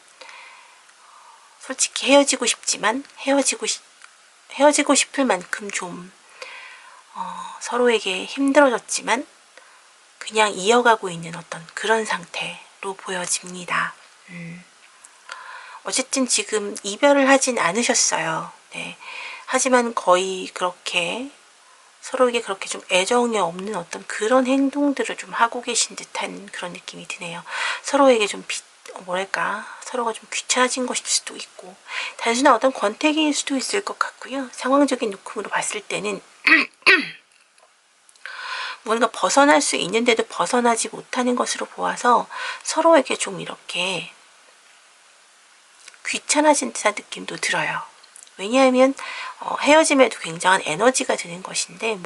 솔직히 헤어지고 싶지만 헤어지고 싶을 만큼 좀 서로에게 힘들어졌지만 그냥 이어가고 있는 어떤 그런 상태로 보여집니다. 어쨌든 지금 이별을 하진 않으셨어요. 네. 하지만 거의 그렇게 서로에게 그렇게 좀 애정이 없는 어떤 그런 행동들을 좀 하고 계신 듯한 그런 느낌이 드네요. 서로에게 좀 서로가 좀 귀찮아진 것일 수도 있고 단순한 어떤 권태기일 수도 있을 것 같고요. 상황적인 느낌으로 봤을 때는 뭔가 벗어날 수 있는데도 벗어나지 못하는 것으로 보아서 서로에게 좀 이렇게 귀찮아진 듯한 느낌도 들어요. 왜냐하면 헤어짐에도 굉장한 에너지가 드는 것인데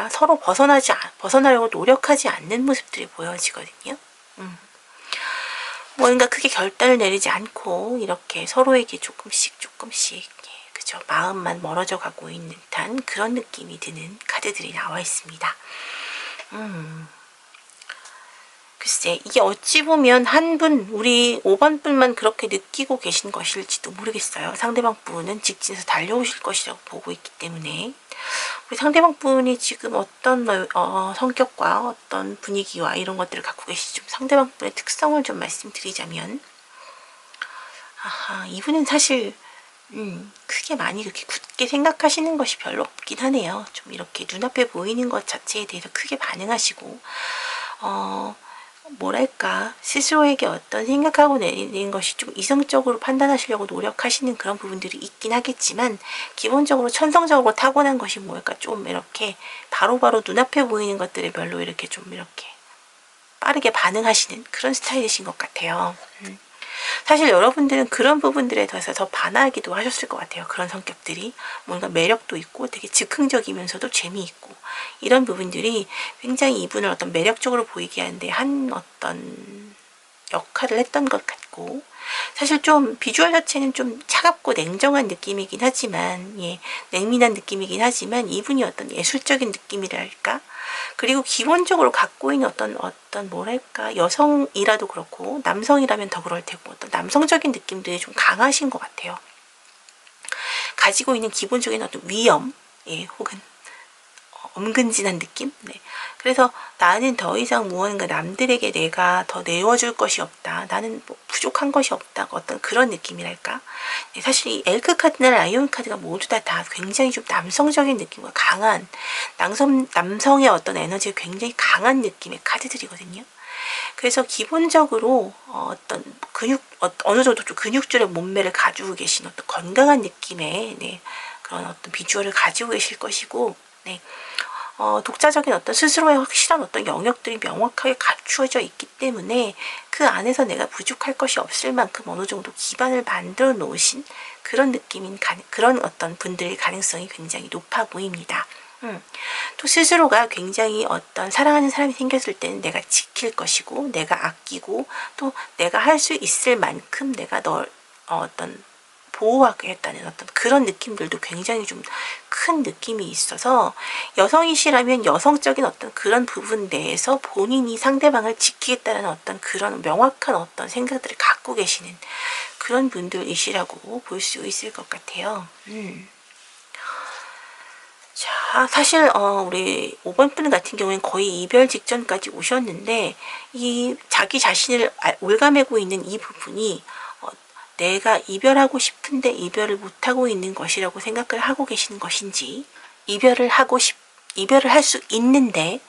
서로 벗어나려고 노력하지 않는 모습들이 보여지거든요. 뭔가 크게 결단을 내리지 않고 이렇게 서로에게 조금씩 그죠? 마음만 멀어져 가고 있는 듯한 그런 느낌이 드는 카드들이 나와 있습니다. 글쎄, 이게 어찌 보면 한 분, 우리 5번 분만 그렇게 느끼고 계신 것일지도 모르겠어요. 상대방 분은 직진해서 달려오실 것이라고 보고 있기 때문에 우리 상대방 분이 지금 어떤 성격과 어떤 분위기와 이런 것들을 갖고 계시지 좀 상대방 분의 특성을 좀 말씀드리자면 이분은 사실 크게 많이 그렇게 굳게 생각하시는 것이 별로 없긴 하네요. 좀 이렇게 눈앞에 보이는 것 자체에 대해서 크게 반응하시고 스스로에게 어떤 생각하고 내리는 것이 좀 이성적으로 판단하시려고 노력하시는 그런 부분들이 있긴 하겠지만 기본적으로 천성적으로 타고난 것이 좀 이렇게 바로바로 눈앞에 보이는 것들에 별로 이렇게 좀 이렇게 빠르게 반응하시는 그런 스타일이신 것 같아요. 사실 여러분들은 그런 부분들에 대해서 더 반하기도 하셨을 것 같아요. 그런 성격들이 뭔가 매력도 있고 되게 즉흥적이면서도 재미있고 이런 부분들이 굉장히 이분을 어떤 매력적으로 보이게 하는데 한 어떤 역할을 했던 것 같고 사실 좀 비주얼 자체는 좀 차갑고 냉정한 느낌이긴 하지만 냉민한 느낌이긴 하지만 이분이 어떤 예술적인 느낌이랄까 그리고 기본적으로 갖고 있는 어떤 여성이라도 그렇고 남성이라면 더 그럴 테고 어떤 남성적인 느낌들이 좀 강하신 것 같아요. 가지고 있는 기본적인 어떤 위험 혹은 엄근진한 느낌? 그래서 나는 더 이상 무언가 남들에게 내가 더 내어줄 것이 없다. 나는 부족한 것이 없다. 어떤 그런 느낌이랄까? 사실 이 엘크 카드나 라이온 카드가 모두 다 굉장히 좀 남성적인 느낌과 강한 남성의 어떤 에너지가 굉장히 강한 느낌의 카드들이거든요. 그래서 기본적으로 어떤 어느 정도 좀 근육줄의 몸매를 가지고 계신 어떤 건강한 느낌의 네, 그런 어떤 비주얼을 가지고 계실 것이고, 네. 독자적인 어떤 스스로의 확실한 어떤 영역들이 명확하게 갖추어져 있기 때문에 그 안에서 내가 부족할 것이 없을 만큼 어느 정도 기반을 만들어 놓으신 그런 느낌인 그런 어떤 분들의 가능성이 굉장히 높아 보입니다. 또 스스로가 굉장히 어떤 사랑하는 사람이 생겼을 때는 내가 지킬 것이고, 내가 아끼고, 또 내가 할 수 있을 만큼 내가 널 어떤 보호하겠다는 어떤 그런 느낌들도 굉장히 좀 큰 느낌이 있어서, 여성이시라면 여성적인 어떤 그런 부분 내에서 본인이 상대방을 지키겠다는 어떤 그런 명확한 어떤 생각들을 갖고 계시는 그런 분들이시라고 볼 수 있을 것 같아요. 자, 사실 우리 5번 분 같은 경우에는 거의 이별 직전까지 오셨는데, 이 자기 자신을 올가매고 있는 이 부분이 내가 이별하고 싶은데 이별을 못하고 있는 것이라고 생각을 하고 계시는 것인지, 이별을 할 수 있는데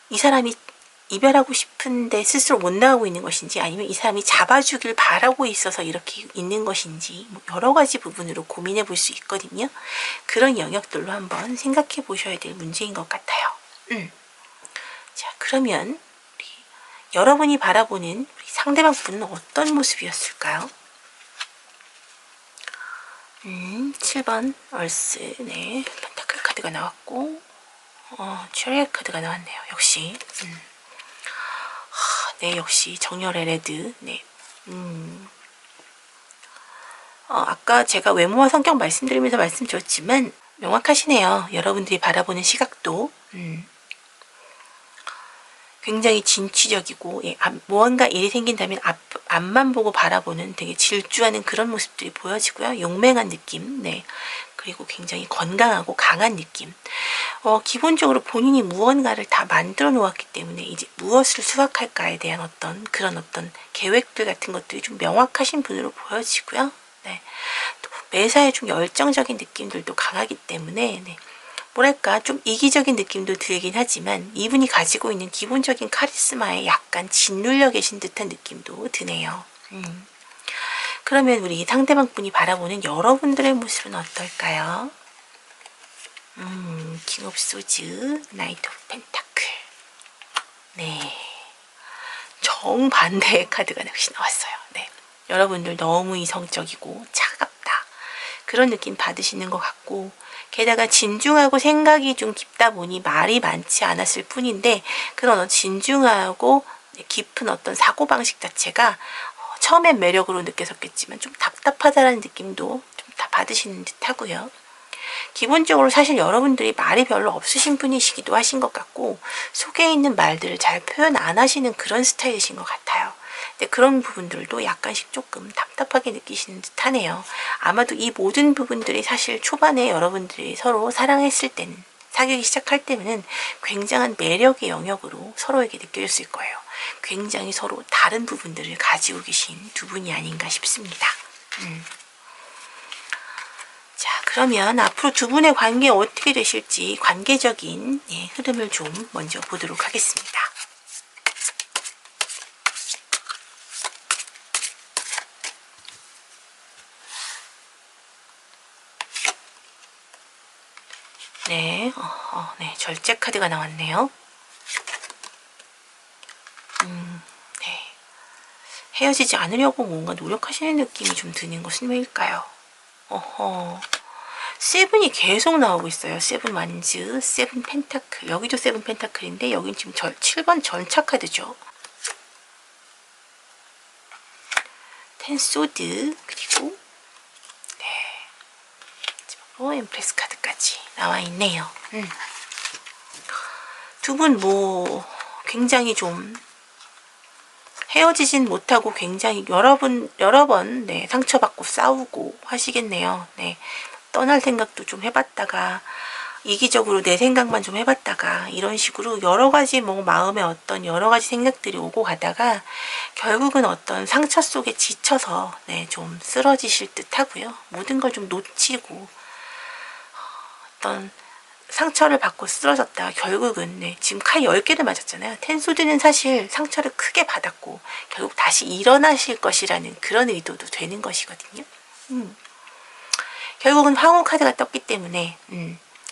이 사람이 이별하고 싶은데 스스로 못 나가고 있는 것인지, 아니면 이 사람이 잡아주길 바라고 있어서 이렇게 있는 것인지, 뭐 여러 가지 부분으로 고민해 볼 수 있거든요. 그런 영역들로 한번 생각해 보셔야 될 문제인 것 같아요. 자, 그러면 여러분이 바라보는 우리 상대방 분은 어떤 모습이었을까요? 7번 얼스, 네, 펜타클 카드가 나왔고, 체리엇 카드가 나왔네요. 역시, 네, 역시 정열의 레드, 네, 아까 제가 외모와 성격 말씀드리면서 말씀드렸지만 명확하시네요. 여러분들이 바라보는 시각도, 굉장히 진취적이고, 예, 무언가 일이 생긴다면 앞만 보고 바라보는 되게 질주하는 그런 모습들이 보여지고요. 용맹한 느낌, 네. 그리고 굉장히 건강하고 강한 느낌. 기본적으로 본인이 무언가를 다 만들어 놓았기 때문에 이제 무엇을 수확할까에 대한 어떤 그런 어떤 계획들 같은 것들이 좀 명확하신 분으로 보여지고요. 네. 또 매사에 좀 열정적인 느낌들도 강하기 때문에, 네. 뭐랄까 좀 이기적인 느낌도 들긴 하지만 이분이 가지고 있는 기본적인 카리스마에 약간 짓눌려 계신 듯한 느낌도 드네요. 그러면 우리 상대방 분이 바라보는 여러분들의 모습은 어떨까요? 킹 오브 소즈, 나이트 오브 펜타클. 네, 정반대의 카드가 역시 나왔어요. 네, 여러분들 너무 이성적이고 차갑다, 그런 느낌 받으시는 것 같고, 게다가 진중하고 생각이 좀 깊다 보니 말이 많지 않았을 뿐인데, 그런 진중하고 깊은 어떤 사고방식 자체가 처음엔 매력으로 느껴졌겠지만 좀 답답하다라는 느낌도 좀 다 받으시는 듯 하고요. 기본적으로 사실 여러분들이 말이 별로 없으신 분이시기도 하신 것 같고, 속에 있는 말들을 잘 표현 안 하시는 그런 스타일이신 것 같아요. 근데 그런 부분들도 약간씩 조금 답답하게 느끼시는 듯 하네요. 아마도 이 모든 부분들이 사실 초반에 여러분들이 서로 사랑했을 때는, 사귀기 시작할 때는 굉장한 매력의 영역으로 서로에게 느껴졌을 거예요. 굉장히 서로 다른 부분들을 가지고 계신 두 분이 아닌가 싶습니다. 자, 그러면 앞으로 두 분의 관계 어떻게 되실지 관계적인 흐름을 좀 먼저 보도록 하겠습니다. 네, 네, 절제 카드가 나왔네요. 네, 헤어지지 않으려고 뭔가 노력하시는 느낌이 좀 드는 것은 왜일까요? 세븐이 계속 나오고 있어요. 세븐 완즈, 세븐 펜타클. 여기도 세븐 펜타클인데 여긴 지금 7번 전차 카드죠. 텐 소드, 그리고 네, 엠프레스 카드까지 나와 있네요. 두 분 뭐 굉장히 좀 헤어지진 못하고 굉장히 여러 번 네, 상처받고 싸우고 하시겠네요. 네, 떠날 생각도 좀 해봤다가, 이기적으로 내 생각만 좀 해봤다가, 이런 식으로 여러 가지 뭐 마음에 어떤 여러 가지 생각들이 오고 가다가 결국은 어떤 상처 속에 지쳐서 네, 좀 쓰러지실 듯 하고요. 모든 걸 좀 놓치고 어떤 상처를 받고 쓰러졌다. 결국은 네, 지금 칼 10개를 맞았잖아요. 텐소드는 사실 상처를 크게 받았고 결국 다시 일어나실 것이라는 그런 의도도 되는 것이거든요. 결국은 황후 카드가 떴기 때문에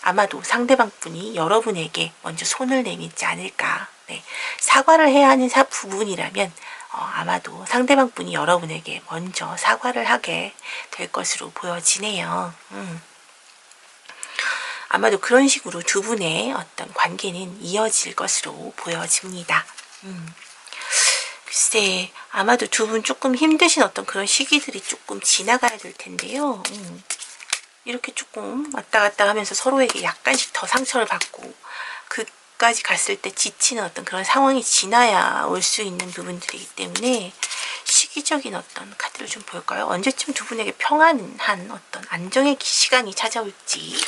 아마도 상대방 분이 여러분에게 먼저 손을 내밀지 않을까. 네, 사과를 해야 하는 부분이라면 아마도 상대방 분이 여러분에게 먼저 사과를 하게 될 것으로 보여지네요. 아마도 그런 식으로 두 분의 어떤 관계는 이어질 것으로 보여집니다. 글쎄, 아마도 두 분 조금 힘드신 어떤 그런 시기들이 조금 지나가야 될 텐데요. 이렇게 조금 왔다 갔다 하면서 서로에게 약간씩 더 상처를 받고 그까지 갔을 때 지치는 어떤 그런 상황이 지나야 올 수 있는 부분들이기 때문에 시기적인 어떤 카드를 좀 볼까요? 언제쯤 두 분에게 평안한 어떤 안정의 시간이 찾아올지.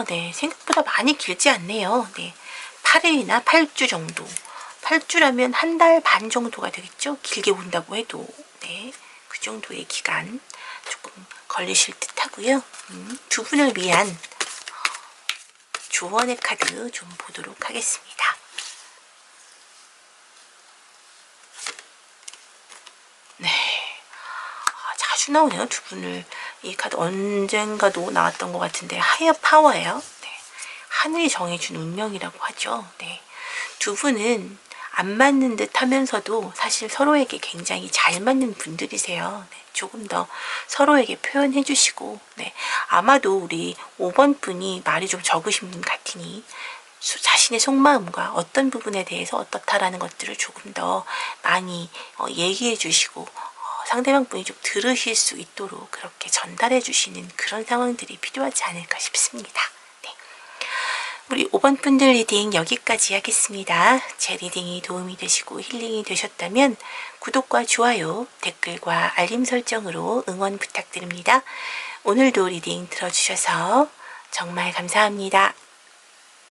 네. 생각보다 많이 길지 않네요. 네. 8일이나 8주 정도. 8주라면 한 달 반 정도가 되겠죠? 길게 본다고 해도. 네. 그 정도의 기간 조금 걸리실 듯 하고요. 두 분을 위한 조언의 카드 좀 보도록 하겠습니다. 네. 자주 나오네요. 두 분을. 이 카드 언젠가도 나왔던 것 같은데 하이어 파워예요. 네. 하늘이 정해준 운명이라고 하죠. 네. 두 분은 안 맞는 듯 하면서도 사실 서로에게 굉장히 잘 맞는 분들이세요. 네. 조금 더 서로에게 표현해 주시고 네. 아마도 우리 5번 분이 말이 좀 적으신 분 같으니 자신의 속마음과 어떤 부분에 대해서 어떻다라는 것들을 조금 더 많이 얘기해 주시고 상대방 분이 좀 들으실 수 있도록 그렇게 전달해 주시는 그런 상황들이 필요하지 않을까 싶습니다. 네. 우리 5번 분들 리딩 여기까지 하겠습니다. 제 리딩이 도움이 되시고 힐링이 되셨다면 구독과 좋아요, 댓글과 알림 설정으로 응원 부탁드립니다. 오늘도 리딩 들어주셔서 정말 감사합니다.